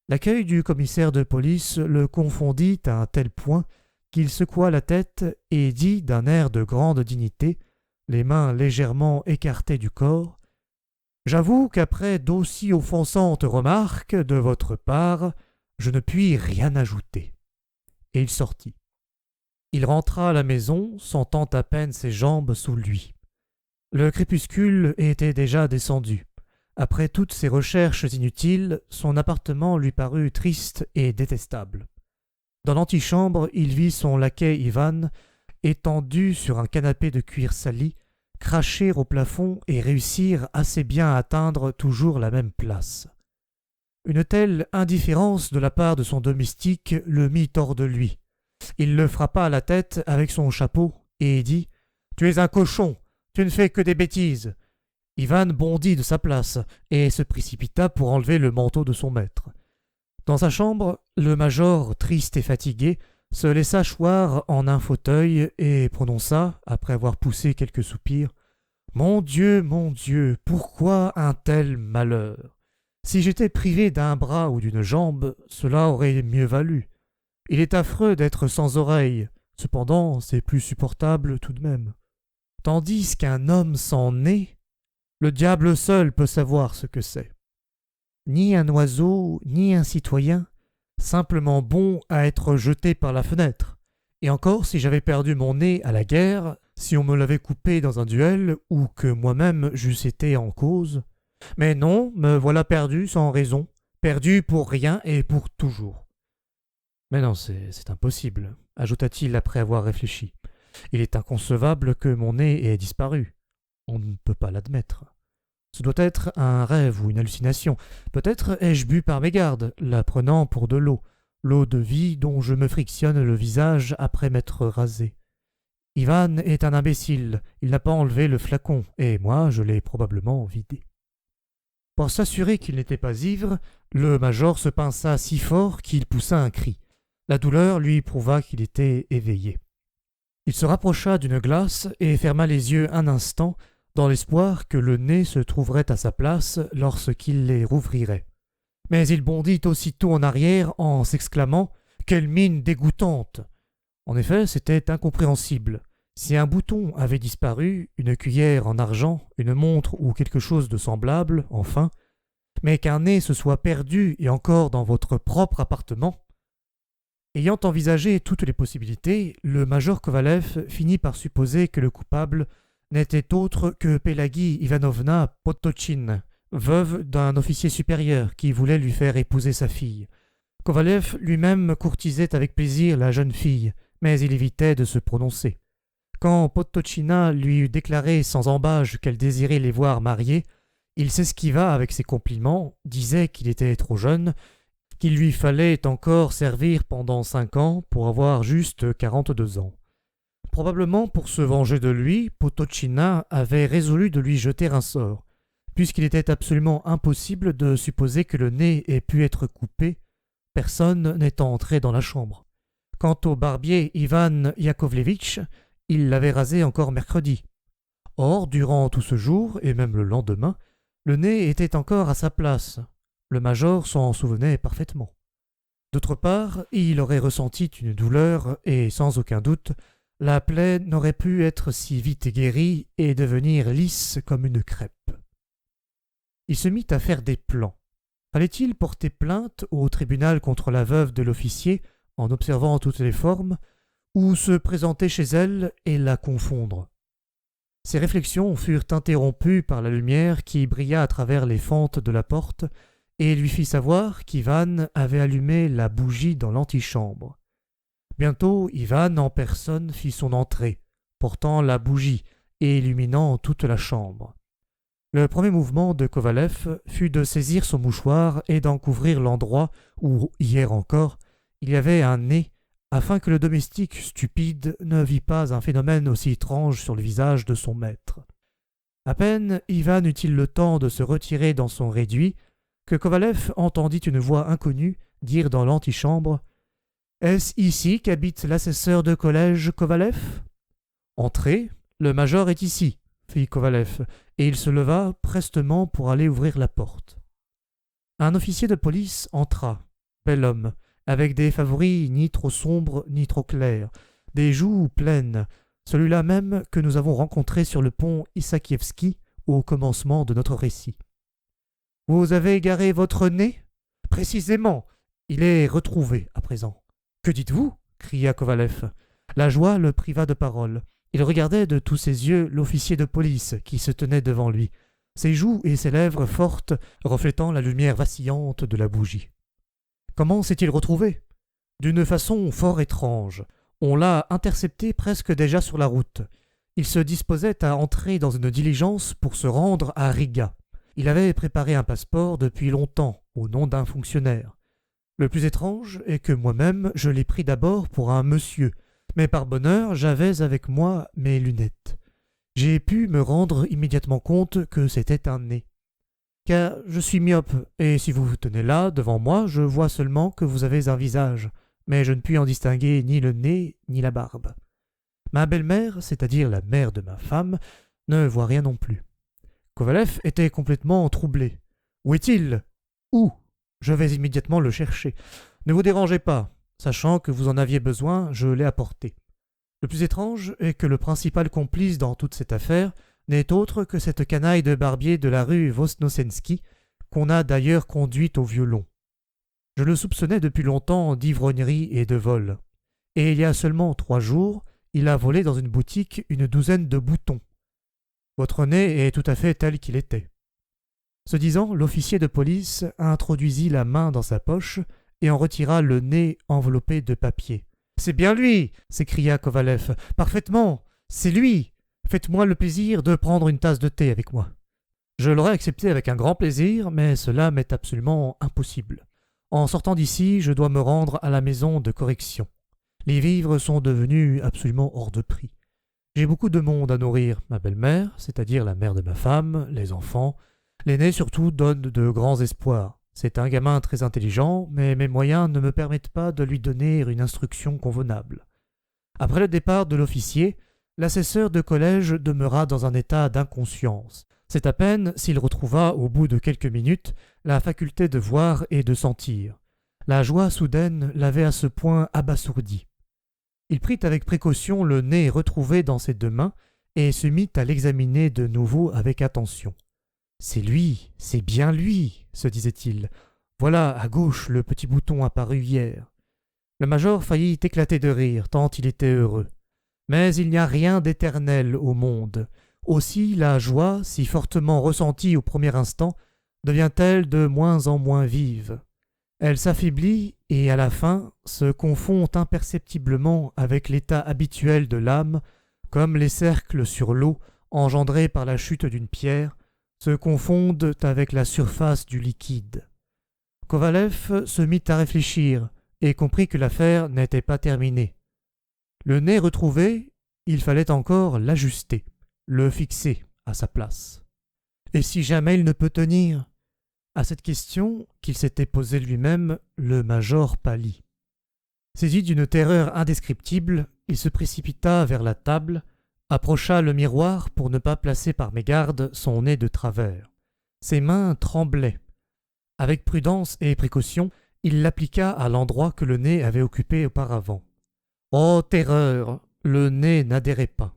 L'accueil du commissaire de police le confondit à un tel point qu'il secoua la tête et dit d'un air de grande dignité, les mains légèrement écartées du corps, « J'avoue qu'après d'aussi offensantes remarques de votre part, je ne puis rien ajouter. » Et il sortit. Il rentra à la maison, sentant à peine ses jambes sous lui. Le crépuscule était déjà descendu. Après toutes ces recherches inutiles, son appartement lui parut triste et détestable. Dans l'antichambre, il vit son laquais Ivan, étendu sur un canapé de cuir sali, cracher au plafond et réussir assez bien à atteindre toujours la même place. Une telle indifférence de la part de son domestique le mit hors de lui. Il le frappa à la tête avec son chapeau et dit « Tu es un cochon, tu ne fais que des bêtises !» Ivan bondit de sa place et se précipita pour enlever le manteau de son maître. Dans sa chambre, le major, triste et fatigué, se laissa choir en un fauteuil et prononça, après avoir poussé quelques soupirs, « Mon Dieu, pourquoi un tel malheur? Si j'étais privé d'un bras ou d'une jambe, cela aurait mieux valu. Il est affreux d'être sans oreille, cependant c'est plus supportable tout de même. Tandis qu'un homme sans nez, le diable seul peut savoir ce que c'est. Ni un oiseau, ni un citoyen, simplement bon à être jeté par la fenêtre. Et encore, si j'avais perdu mon nez à la guerre, si on me l'avait coupé dans un duel, ou que moi-même j'eusse été en cause. Mais non, me voilà perdu sans raison, perdu pour rien et pour toujours. Mais non, c'est impossible, ajouta-t-il après avoir réfléchi. Il est inconcevable que mon nez ait disparu. On ne peut pas l'admettre. Ce doit être un rêve ou une hallucination. Peut-être ai-je bu par mégarde, la prenant pour de l'eau de vie dont je me frictionne le visage après m'être rasé. Ivan est un imbécile, il n'a pas enlevé le flacon, et moi je l'ai probablement vidé. Pour s'assurer qu'il n'était pas ivre, le major se pinça si fort qu'il poussa un cri. La douleur lui prouva qu'il était éveillé. Il se rapprocha d'une glace et ferma les yeux un instant, dans l'espoir que le nez se trouverait à sa place lorsqu'il les rouvrirait. Mais il bondit aussitôt en arrière en s'exclamant « Quelle mine dégoûtante !» En effet, c'était incompréhensible. Si un bouton avait disparu, une cuillère en argent, une montre ou quelque chose de semblable, enfin, mais qu'un nez se soit perdu et encore dans votre propre appartement. Ayant envisagé toutes les possibilités, le major Kovalev finit par supposer que le coupable n'était autre que Pélagie Ivanovna Potochin, veuve d'un officier supérieur qui voulait lui faire épouser sa fille. Kovalev lui-même courtisait avec plaisir la jeune fille, mais il évitait de se prononcer. Quand Potocina lui eut déclaré sans embâche qu'elle désirait les voir mariés, il s'esquiva avec ses compliments, disait qu'il était trop jeune, qu'il lui fallait encore servir pendant 5 ans pour avoir juste 42 ans. Probablement pour se venger de lui, Potocina avait résolu de lui jeter un sort, puisqu'il était absolument impossible de supposer que le nez ait pu être coupé, personne n'étant entré dans la chambre. Quant au barbier Ivan Yakovlevitch, il l'avait rasé encore mercredi. Or, durant tout ce jour, et même le lendemain, le nez était encore à sa place. Le major s'en souvenait parfaitement. D'autre part, il aurait ressenti une douleur, et sans aucun doute, la plaie n'aurait pu être si vite guérie et devenir lisse comme une crêpe. Il se mit à faire des plans. Fallait-il porter plainte au tribunal contre la veuve de l'officier en observant toutes les formes, ou se présenter chez elle et la confondre. Ces réflexions furent interrompues par la lumière qui brilla à travers les fentes de la porte et lui fit savoir qu'Ivan avait allumé la bougie dans l'antichambre. Bientôt, Ivan en personne fit son entrée, portant la bougie et illuminant toute la chambre. Le premier mouvement de Kovalev fut de saisir son mouchoir et d'en couvrir l'endroit où, hier encore, il y avait un nez, afin que le domestique stupide ne vît pas un phénomène aussi étrange sur le visage de son maître. À peine Ivan eut-il le temps de se retirer dans son réduit que Kovalev entendit une voix inconnue dire dans l'antichambre « Est-ce ici qu'habite l'assesseur de collège Kovalev ?»« Entrez, le major est ici, » fit Kovalev, et il se leva prestement pour aller ouvrir la porte. Un officier de police entra, bel homme, avec des favoris ni trop sombres ni trop clairs, des joues pleines, celui-là même que nous avons rencontré sur le pont Issakievski au commencement de notre récit. « Vous avez égaré votre nez ?»« Précisément, il est retrouvé à présent. »« Que dites-vous » cria Kovalev. La joie le priva de parole. Il regardait de tous ses yeux l'officier de police qui se tenait devant lui, ses joues et ses lèvres fortes reflétant la lumière vacillante de la bougie. Comment s'est-il retrouvé ? D'une façon fort étrange. On l'a intercepté presque déjà sur la route. Il se disposait à entrer dans une diligence pour se rendre à Riga. Il avait préparé un passeport depuis longtemps, au nom d'un fonctionnaire. Le plus étrange est que moi-même je l'ai pris d'abord pour un monsieur, mais par bonheur j'avais avec moi mes lunettes. J'ai pu me rendre immédiatement compte que c'était un nez. Car je suis myope, et si vous vous tenez là, devant moi, je vois seulement que vous avez un visage, mais je ne puis en distinguer ni le nez, ni la barbe. Ma belle-mère, c'est-à-dire la mère de ma femme, ne voit rien non plus. Kovalev était complètement troublé. « Où est-il ? Où ? Je vais immédiatement le chercher. Ne vous dérangez pas. Sachant que vous en aviez besoin, je l'ai apporté. » Le plus étrange est que le principal complice dans toute cette affaire n'est autre que cette canaille de barbier de la rue Vosnosensky, qu'on a d'ailleurs conduite au violon. Je le soupçonnais depuis longtemps d'ivrognerie et de vol. Et il y a seulement 3 jours, il a volé dans une boutique une douzaine de boutons. Votre nez est tout à fait tel qu'il était. Ce disant, l'officier de police introduisit la main dans sa poche et en retira le nez enveloppé de papier. « C'est bien lui !» s'écria Kovalev. « Parfaitement, c'est lui ! Faites-moi le plaisir de prendre une tasse de thé avec moi. » Je l'aurais accepté avec un grand plaisir, mais cela m'est absolument impossible. En sortant d'ici, je dois me rendre à la maison de correction. Les vivres sont devenus absolument hors de prix. J'ai beaucoup de monde à nourrir. Ma belle-mère, c'est-à-dire la mère de ma femme, les enfants. L'aîné surtout donne de grands espoirs. C'est un gamin très intelligent, mais mes moyens ne me permettent pas de lui donner une instruction convenable. Après le départ de l'officier, l'assesseur de collège demeura dans un état d'inconscience. C'est à peine s'il retrouva, au bout de quelques minutes, la faculté de voir et de sentir. La joie soudaine l'avait à ce point abasourdi. Il prit avec précaution le nez retrouvé dans ses 2 mains et se mit à l'examiner de nouveau avec attention. « C'est lui, c'est bien lui !» se disait-il. « Voilà, à gauche, le petit bouton apparu hier. » Le major faillit éclater de rire, tant il était heureux. Mais il n'y a rien d'éternel au monde. Aussi la joie, si fortement ressentie au premier instant, devient-elle de moins en moins vive. Elle s'affaiblit et, à la fin, se confond imperceptiblement avec l'état habituel de l'âme, comme les cercles sur l'eau, engendrés par la chute d'une pierre, se confondent avec la surface du liquide. Kovalev se mit à réfléchir et comprit que l'affaire n'était pas terminée. Le nez retrouvé, il fallait encore l'ajuster, le fixer à sa place. Et si jamais il ne peut tenir ? À cette question qu'il s'était posée lui-même, le major pâlit. Saisi d'une terreur indescriptible, il se précipita vers la table, approcha le miroir pour ne pas placer par mégarde son nez de travers. Ses mains tremblaient. Avec prudence et précaution, il l'appliqua à l'endroit que le nez avait occupé auparavant. Oh terreur! Le nez n'adhérait pas.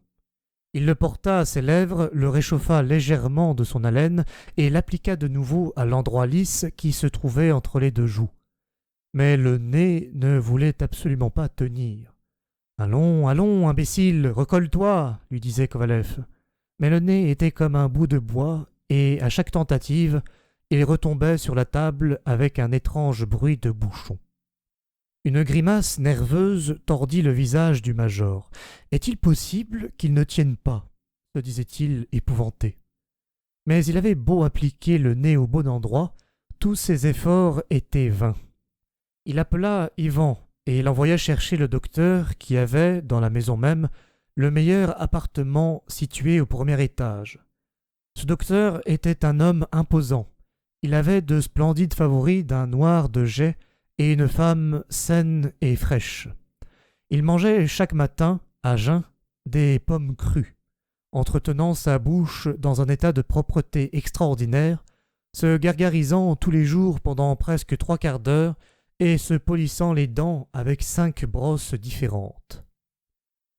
Il le porta à ses lèvres, le réchauffa légèrement de son haleine et l'appliqua de nouveau à l'endroit lisse qui se trouvait entre les 2 joues. Mais le nez ne voulait absolument pas tenir. Allons, allons, imbécile, recolle-toi, lui disait Kovalev. Mais le nez était comme un bout de bois, et à chaque tentative, il retombait sur la table avec un étrange bruit de bouchon. Une grimace nerveuse tordit le visage du major. Est-il possible qu'il ne tienne pas? Se disait-il épouvanté. Mais il avait beau appliquer le nez au bon endroit, tous ses efforts étaient vains. Il appela Ivan et l'envoya chercher le docteur qui avait, dans la maison même, le meilleur appartement situé au premier étage. Ce docteur était un homme imposant. Il avait de splendides favoris d'un noir de jais et une femme saine et fraîche. Il mangeait chaque matin, à jeun, des pommes crues, entretenant sa bouche dans un état de propreté extraordinaire, se gargarisant tous les jours pendant presque 3/4 d'heure et se polissant les dents avec 5 brosses différentes.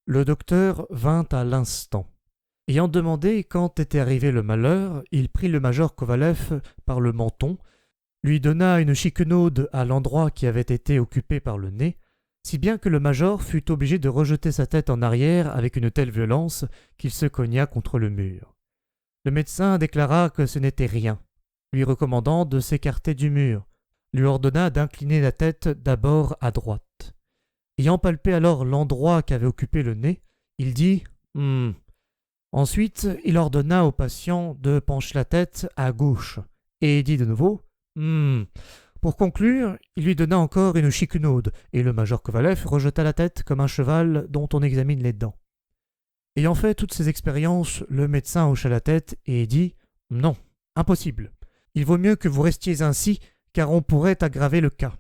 Le docteur vint à l'instant. Ayant demandé quand était arrivé le malheur, il prit le major Kovalev par le menton, lui donna une chiquenaude à l'endroit qui avait été occupé par le nez, si bien que le major fut obligé de rejeter sa tête en arrière avec une telle violence qu'il se cogna contre le mur. Le médecin déclara que ce n'était rien, lui recommandant de s'écarter du mur, lui ordonna d'incliner la tête d'abord à droite. Ayant palpé alors l'endroit qu'avait occupé le nez, il dit « Ensuite, il ordonna au patient de pencher la tête à gauche, et dit de nouveau « Pour conclure, il lui donna encore une chiquenaude, et le major Kovalev rejeta la tête comme un cheval dont on examine les dents. Ayant fait toutes ces expériences, le médecin hocha la tête et dit « Non, impossible. Il vaut mieux que vous restiez ainsi, car on pourrait aggraver le cas.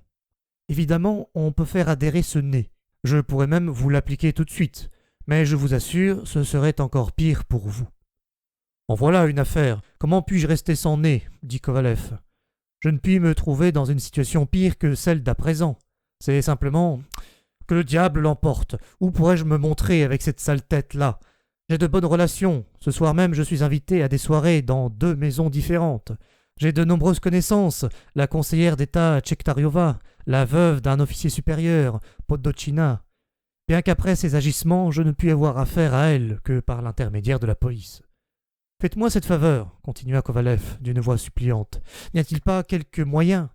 Évidemment, on peut faire adhérer ce nez. Je pourrais même vous l'appliquer tout de suite, mais je vous assure, ce serait encore pire pour vous. » « En voilà une affaire. Comment puis-je rester sans nez ?» dit Kovalev. « Je ne puis me trouver dans une situation pire que celle d'à présent. C'est simplement que le diable l'emporte. Où pourrais-je me montrer avec cette sale tête-là? J'ai de bonnes relations. Ce soir même, je suis invité à des soirées dans 2 maisons différentes. J'ai de nombreuses connaissances. La conseillère d'État Tchektariova, la veuve d'un officier supérieur, Podotchina. Bien qu'après ces agissements, je ne puis avoir affaire à elle que par l'intermédiaire de la police. Faites-moi cette faveur, continua Kovalev d'une voix suppliante. N'y a-t-il pas quelque moyen?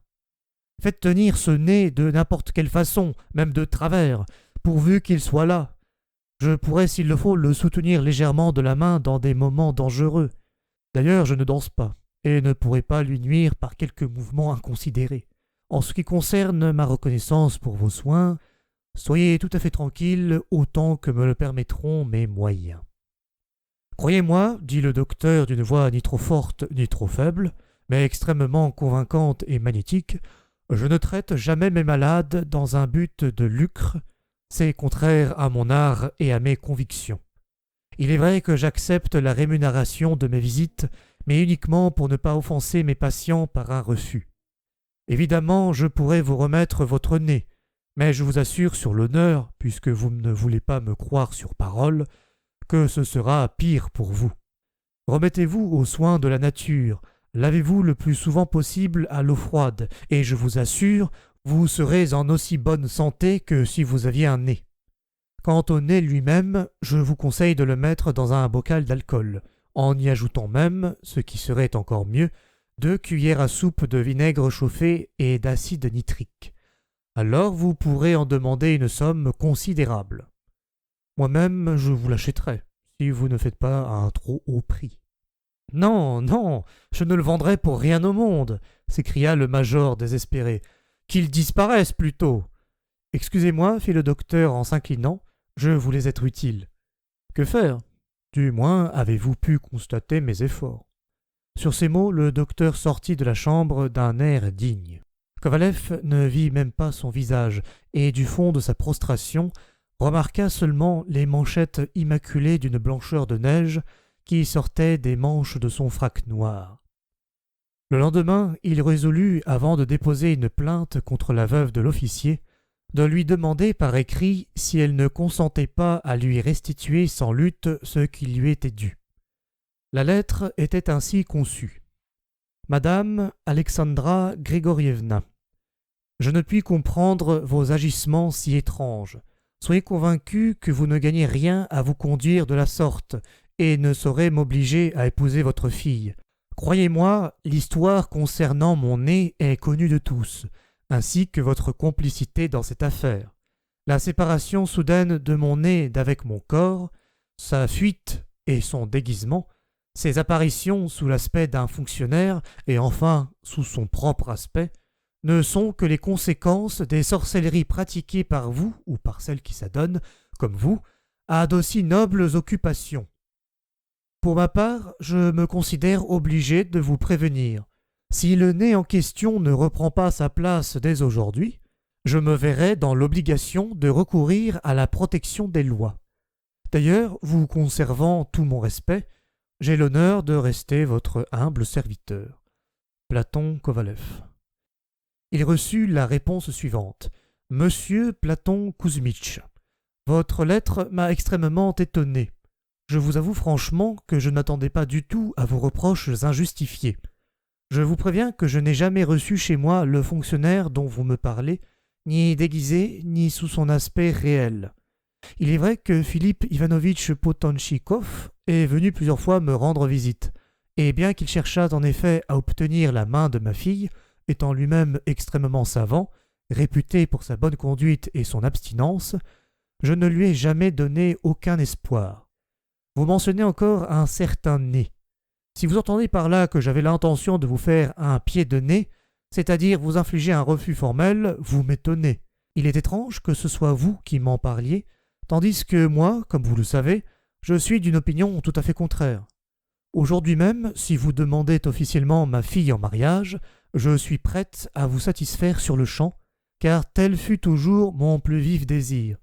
Faites tenir ce nez de n'importe quelle façon, même de travers, pourvu qu'il soit là. Je pourrais, s'il le faut, le soutenir légèrement de la main dans des moments dangereux. D'ailleurs, je ne danse pas, et ne pourrais pas lui nuire par quelques mouvements inconsidérés. En ce qui concerne ma reconnaissance pour vos soins, soyez tout à fait tranquille autant que me le permettront mes moyens. Croyez-moi, dit le docteur d'une voix ni trop forte ni trop faible, mais extrêmement convaincante et magnétique, je ne traite jamais mes malades dans un but de lucre, c'est contraire à mon art et à mes convictions. Il est vrai que j'accepte la rémunération de mes visites, mais uniquement pour ne pas offenser mes patients par un refus. Évidemment, je pourrais vous remettre votre nez, mais je vous assure sur l'honneur, puisque vous ne voulez pas me croire sur parole, que ce sera pire pour vous. Remettez-vous aux soins de la nature, lavez-vous le plus souvent possible à l'eau froide, et je vous assure, vous serez en aussi bonne santé que si vous aviez un nez. Quant au nez lui-même, je vous conseille de le mettre dans un bocal d'alcool, en y ajoutant même, ce qui serait encore mieux, 2 cuillères à soupe de vinaigre chauffé et d'acide nitrique. Alors vous pourrez en demander une somme considérable. Moi-même, je vous l'achèterai, si vous ne faites pas un trop haut prix. « Non, non, je ne le vendrai pour rien au monde !» s'écria le major désespéré. « Qu'il disparaisse plutôt !»« Excusez-moi, fit le docteur en s'inclinant, je voulais être utile. »« Que faire ? Du moins, avez-vous pu constater mes efforts ?» Sur ces mots, le docteur sortit de la chambre d'un air digne. Kovalev ne vit même pas son visage, et du fond de sa prostration, remarqua seulement les manchettes immaculées d'une blancheur de neige qui sortaient des manches de son frac noir. Le lendemain, il résolut, avant de déposer une plainte contre la veuve de l'officier, de lui demander par écrit si elle ne consentait pas à lui restituer sans lutte ce qui lui était dû. La lettre était ainsi conçue. Madame Alexandra Grigorievna, je ne puis comprendre vos agissements si étranges. Soyez convaincu que vous ne gagnez rien à vous conduire de la sorte, et ne saurez m'obliger à épouser votre fille. Croyez-moi, l'histoire concernant mon nez est connue de tous, ainsi que votre complicité dans cette affaire. La séparation soudaine de mon nez d'avec mon corps, sa fuite et son déguisement, ses apparitions sous l'aspect d'un fonctionnaire et enfin sous son propre aspect, ne sont que les conséquences des sorcelleries pratiquées par vous ou par celles qui s'adonnent, comme vous, à d'aussi nobles occupations. Pour ma part, je me considère obligé de vous prévenir. Si le nez en question ne reprend pas sa place dès aujourd'hui, je me verrai dans l'obligation de recourir à la protection des lois. D'ailleurs, vous conservant tout mon respect, j'ai l'honneur de rester votre humble serviteur. Platon Kovalev. Il reçut la réponse suivante. Monsieur Platon Kuzmich, votre lettre m'a extrêmement étonné. Je vous avoue franchement que je n'attendais pas du tout à vos reproches injustifiés. Je vous préviens que je n'ai jamais reçu chez moi le fonctionnaire dont vous me parlez, ni déguisé, ni sous son aspect réel. Il est vrai que Philippe Ivanovitch Potonchikov est venu plusieurs fois me rendre visite, et bien qu'il cherchât en effet à obtenir la main de ma fille, étant lui-même extrêmement savant, réputé pour sa bonne conduite et son abstinence, je ne lui ai jamais donné aucun espoir. Vous mentionnez encore un certain nez. Si vous entendez par là que j'avais l'intention de vous faire un pied de nez, c'est-à-dire vous infliger un refus formel, vous m'étonnez. Il est étrange que ce soit vous qui m'en parliez, tandis que moi, comme vous le savez, je suis d'une opinion tout à fait contraire. Aujourd'hui même, si vous demandez officiellement ma fille en mariage, je suis prête à vous satisfaire sur le champ, car tel fut toujours mon plus vif désir,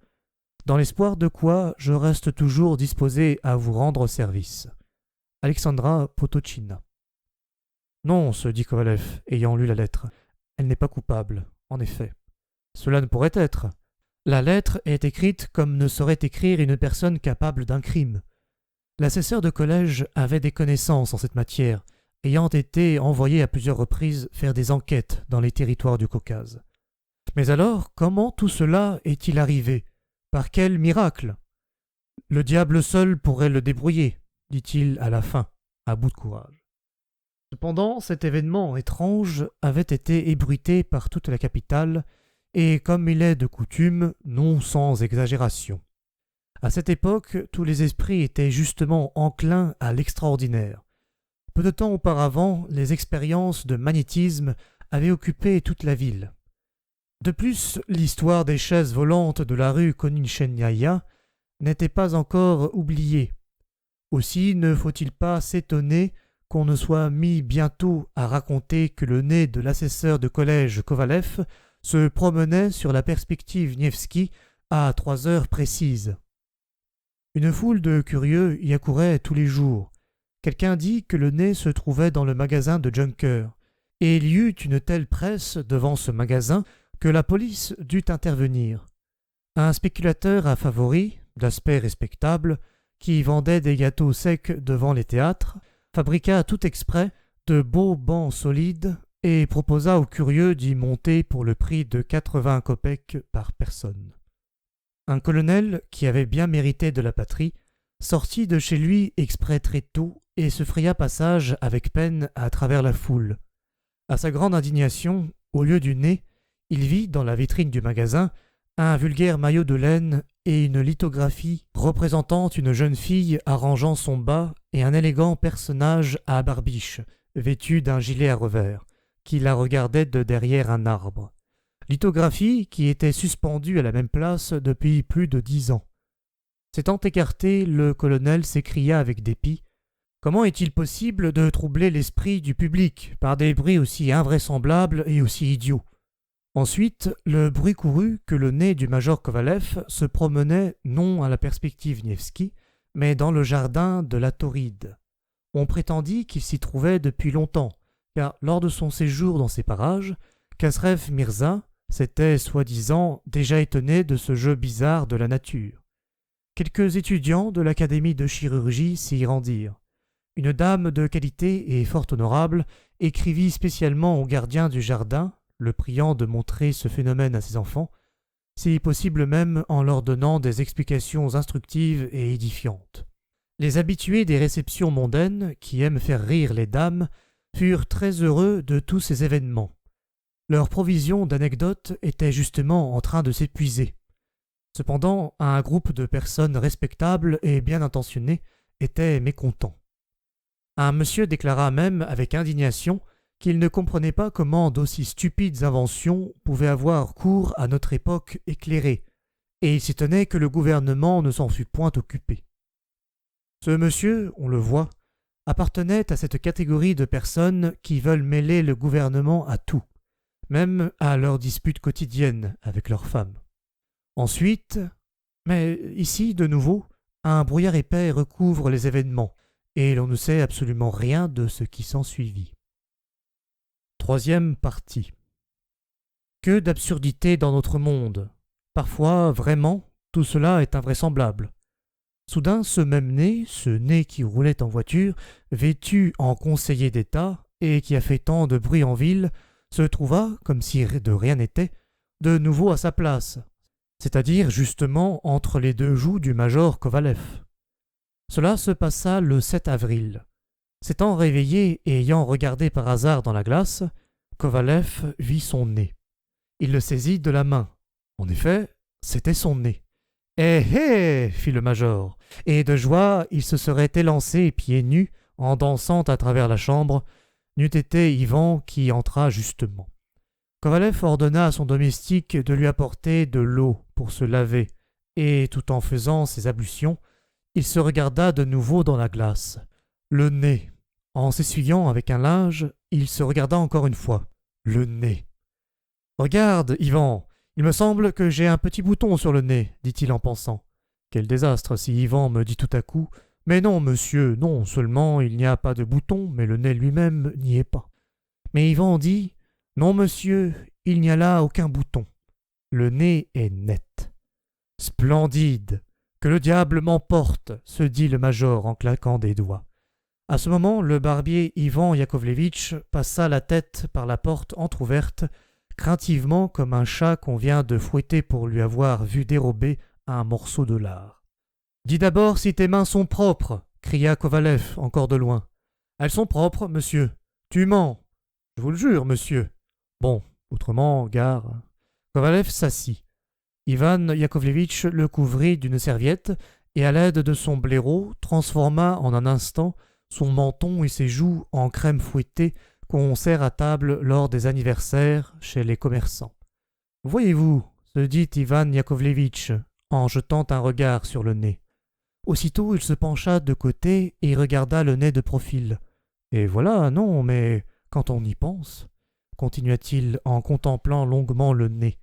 dans l'espoir de quoi je reste toujours disposé à vous rendre service. Alexandra Potochina. Non, se dit Kovalev, ayant lu la lettre. Elle n'est pas coupable, en effet. Cela ne pourrait être. La lettre est écrite comme ne saurait écrire une personne capable d'un crime. L'assesseur de collège avait des connaissances en cette matière, ayant été envoyé à plusieurs reprises faire des enquêtes dans les territoires du Caucase. Mais alors, comment tout cela est-il arrivé? Par quel miracle? Le diable seul pourrait le débrouiller, dit-il à la fin, à bout de courage. Cependant, cet événement étrange avait été ébruité par toute la capitale, et comme il est de coutume, non sans exagération. À cette époque, tous les esprits étaient justement enclins à l'extraordinaire. Peu de temps auparavant, les expériences de magnétisme avaient occupé toute la ville. De plus, l'histoire des chaises volantes de la rue Koninchennaya n'était pas encore oubliée. Aussi ne faut-il pas s'étonner qu'on ne soit mis bientôt à raconter que le nez de l'assesseur de collège Kovalev se promenait sur la perspective Nevski à 3 heures précises. Une foule de curieux y accourait tous les jours. Quelqu'un dit que le nez se trouvait dans le magasin de Junker, et il y eut une telle presse devant ce magasin que la police dut intervenir. Un spéculateur à favoris, d'aspect respectable, qui vendait des gâteaux secs devant les théâtres, fabriqua tout exprès de beaux bancs solides et proposa aux curieux d'y monter pour le prix de 80 kopecks par personne. Un colonel, qui avait bien mérité de la patrie, sortit de chez lui exprès très tôt et se fraya passage avec peine à travers la foule. À sa grande indignation, au lieu du nez, il vit dans la vitrine du magasin un vulgaire maillot de laine et une lithographie représentant une jeune fille arrangeant son bas et un élégant personnage à barbiche, vêtu d'un gilet à revers, qui la regardait de derrière un arbre. Lithographie qui était suspendue à la même place depuis plus de 10 ans. S'étant écarté, le colonel s'écria avec dépit « Comment est-il possible de troubler l'esprit du public par des bruits aussi invraisemblables et aussi idiots ?» Ensuite, le bruit courut que le nez du major Kovalev se promenait non à la perspective Nevski, mais dans le jardin de la Tauride. On prétendit qu'il s'y trouvait depuis longtemps, car lors de son séjour dans ces parages, Kasrev Mirza s'était, soi-disant, déjà étonné de ce jeu bizarre de la nature. Quelques étudiants de l'académie de chirurgie s'y rendirent. Une dame de qualité et fort honorable écrivit spécialement au gardien du jardin, le priant de montrer ce phénomène à ses enfants, si possible même en leur donnant des explications instructives et édifiantes. Les habitués des réceptions mondaines, qui aiment faire rire les dames, furent très heureux de tous ces événements. Leur provision d'anecdotes était justement en train de s'épuiser. Cependant, un groupe de personnes respectables et bien intentionnées était mécontent. Un monsieur déclara même avec indignation qu'il ne comprenait pas comment d'aussi stupides inventions pouvaient avoir cours à notre époque éclairée, et il s'étonnait que le gouvernement ne s'en fût point occupé. Ce monsieur, on le voit, appartenait à cette catégorie de personnes qui veulent mêler le gouvernement à tout, même à leurs disputes quotidiennes avec leurs femmes. Ensuite, mais ici, de nouveau, un brouillard épais recouvre les événements, et l'on ne sait absolument rien de ce qui s'ensuivit. Troisième partie. Que d'absurdités dans notre monde! Parfois, vraiment, tout cela est invraisemblable. Soudain, ce même nez, ce nez qui roulait en voiture, vêtu en conseiller d'État, et qui a fait tant de bruit en ville, se trouva, comme si de rien n'était, de nouveau à sa place, c'est-à-dire justement entre les deux joues du major Kovalev. Cela se passa le 7 avril. S'étant réveillé et ayant regardé par hasard dans la glace, Kovalev vit son nez. Il le saisit de la main. En effet, c'était son nez. « Eh eh !» fit le major, et de joie il se serait élancé pieds nus, en dansant à travers la chambre, n'eût été Ivan qui entra justement. Kovalev ordonna à son domestique de lui apporter de l'eau pour se laver, et tout en faisant ses ablutions, il se regarda de nouveau dans la glace. Le nez. En s'essuyant avec un linge, il se regarda encore une fois. Le nez. « Regarde, Ivan, il me semble que j'ai un petit bouton sur le nez, dit-il en pensant. Quel désastre si Ivan me dit tout à coup « Mais non, monsieur, non seulement il n'y a pas de bouton, mais le nez lui-même n'y est pas. » Mais Ivan dit « Non, monsieur, il n'y a là aucun bouton. Le nez est net. »« Splendide! Que le diable m'emporte !» se dit le major en claquant des doigts. À ce moment, le barbier Ivan Yakovlevitch passa la tête par la porte entr'ouverte, craintivement comme un chat qu'on vient de fouetter pour lui avoir vu dérober un morceau de lard. « Dis d'abord si tes mains sont propres !» cria Kovalev encore de loin. « Elles sont propres, monsieur. Tu mens. »« Je vous le jure, monsieur. »« Bon, autrement, gare. » Kovalev s'assit. Ivan Yakovlevitch le couvrit d'une serviette et à l'aide de son blaireau transforma en un instant son menton et ses joues en crème fouettée qu'on sert à table lors des anniversaires chez les commerçants. « Voyez-vous, se dit Ivan Yakovlevitch en jetant un regard sur le nez. Aussitôt il se pencha de côté et regarda le nez de profil. « Et voilà, non, mais quand on y pense, continua-t-il en contemplant longuement le nez.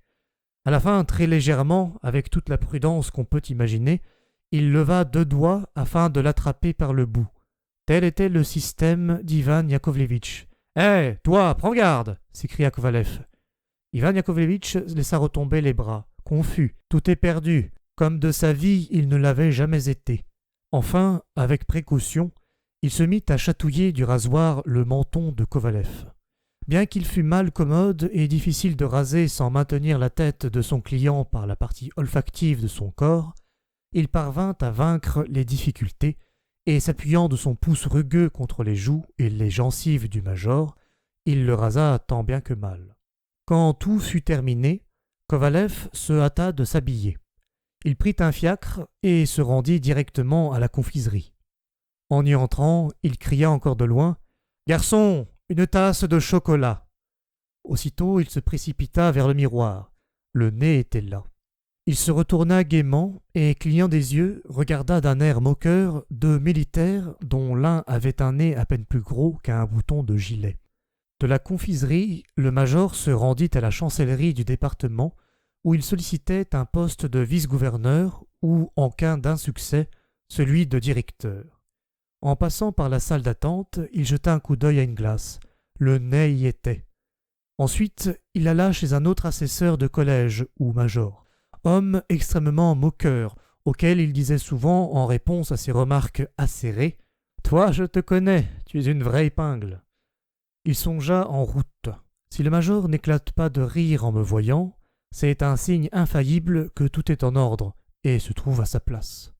À la fin, très légèrement, avec toute la prudence qu'on peut imaginer, il leva 2 doigts afin de l'attraper par le bout. Tel était le système d'Ivan Yakovlevitch. « Hé, toi, prends garde !» s'écria Kovalev. Ivan Yakovlevitch laissa retomber les bras, confus, tout éperdu, comme de sa vie il ne l'avait jamais été. Enfin, avec précaution, il se mit à chatouiller du rasoir le menton de Kovalev. Bien qu'il fût mal commode et difficile de raser sans maintenir la tête de son client par la partie olfactive de son corps, il parvint à vaincre les difficultés et s'appuyant de son pouce rugueux contre les joues et les gencives du major, il le rasa tant bien que mal. Quand tout fut terminé, Kovalev se hâta de s'habiller. Il prit un fiacre et se rendit directement à la confiserie. En y entrant, il cria encore de loin « Garçon, une tasse de chocolat !» Aussitôt, il se précipita vers le miroir. Le nez était là. Il se retourna gaiement et, clignant des yeux, regarda d'un air moqueur 2 militaires dont l'un avait un nez à peine plus gros qu'un bouton de gilet. De la confiserie, le major se rendit à la chancellerie du département où il sollicitait un poste de vice-gouverneur ou, en cas d'insuccès, celui de directeur. En passant par la salle d'attente, il jeta un coup d'œil à une glace. Le nez y était. Ensuite, il alla chez un autre assesseur de collège ou major, homme extrêmement moqueur, auquel il disait souvent en réponse à ses remarques acérées « Toi, je te connais, tu es une vraie épingle !» Il songea en route. « Si le major n'éclate pas de rire en me voyant, C'est un signe infaillible que tout est en ordre et se trouve à sa place.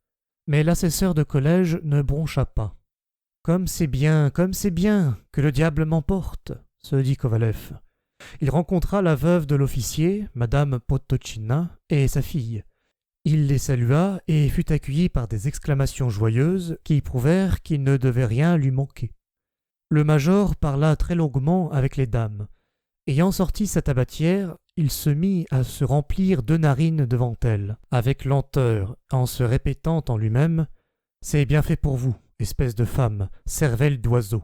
Mais l'assesseur de collège ne broncha pas. « Comme c'est bien, que le diable m'emporte !» se dit Kovalev. Il rencontra la veuve de l'officier, madame Podtochina, et sa fille. Il les salua et fut accueilli par des exclamations joyeuses qui prouvèrent qu'il ne devait rien lui manquer. Le major parla très longuement avec les dames. Ayant sorti sa tabatière, il se mit à se remplir 2 narines devant elle, avec lenteur, en se répétant en lui-même « C'est bien fait pour vous, espèce de femme, cervelle d'oiseau.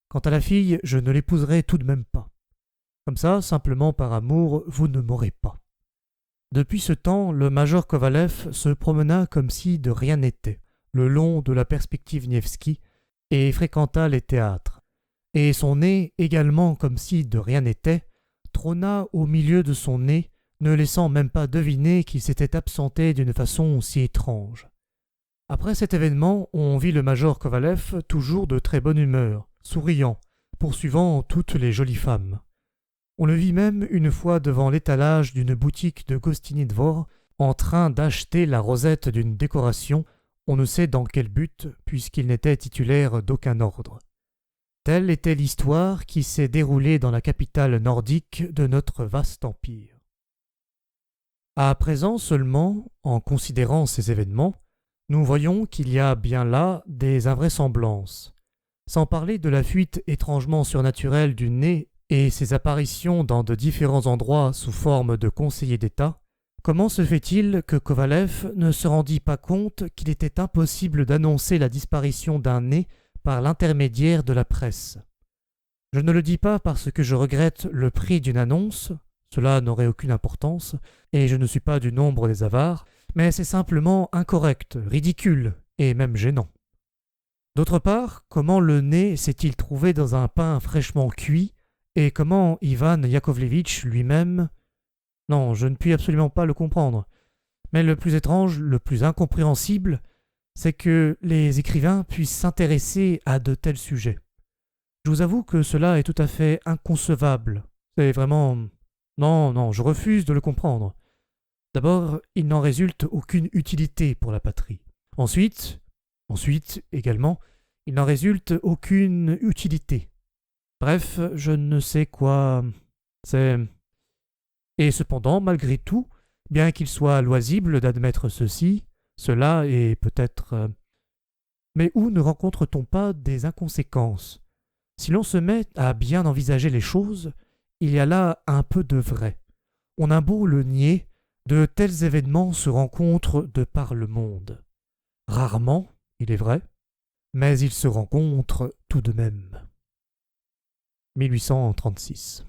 Quant à la fille, je ne l'épouserai tout de même pas. Comme ça, simplement par amour, vous ne m'aurez pas. » Depuis ce temps, le major Kovalev se promena comme si de rien n'était, le long de la perspective Nevski, et fréquenta les théâtres. Et son nez, également comme si de rien n'était, trôna au milieu de son nez, ne laissant même pas deviner qu'il s'était absenté d'une façon si étrange. Après cet événement, on vit le major Kovalev toujours de très bonne humeur, souriant, poursuivant toutes les jolies femmes. On le vit même une fois devant l'étalage d'une boutique de Gostiny Dvor, en train d'acheter la rosette d'une décoration, on ne sait dans quel but, puisqu'il n'était titulaire d'aucun ordre. Telle était l'histoire qui s'est déroulée dans la capitale nordique de notre vaste empire. À présent seulement, en considérant ces événements, nous voyons qu'il y a bien là des invraisemblances. Sans parler de la fuite étrangement surnaturelle du nez et ses apparitions dans de différents endroits sous forme de conseillers d'État, comment se fait-il que Kovalev ne se rendit pas compte qu'il était impossible d'annoncer la disparition d'un nez par l'intermédiaire de la presse? Je ne le dis pas parce que je regrette le prix d'une annonce, cela n'aurait aucune importance, et je ne suis pas du nombre des avares, mais c'est simplement incorrect, ridicule, et même gênant. D'autre part, comment le nez s'est-il trouvé dans un pain fraîchement cuit, et comment Ivan Yakovlevitch lui-même... Non, je ne puis absolument pas le comprendre. Mais le plus étrange, le plus incompréhensible, c'est que les écrivains puissent s'intéresser à de tels sujets. Je vous avoue que cela est tout à fait inconcevable. C'est vraiment... Non, je refuse de le comprendre. D'abord, il n'en résulte aucune utilité pour la patrie. Ensuite, également, il n'en résulte aucune utilité. Bref, je ne sais quoi... C'est... Et cependant, malgré tout, bien qu'il soit loisible d'admettre ceci, cela et peut-être... Mais où ne rencontre-t-on pas des inconséquences? Si l'on se met à bien envisager les choses, il y a là un peu de vrai. On a beau le nier, de tels événements se rencontrent de par le monde. Rarement, il est vrai, mais ils se rencontrent tout de même. 1836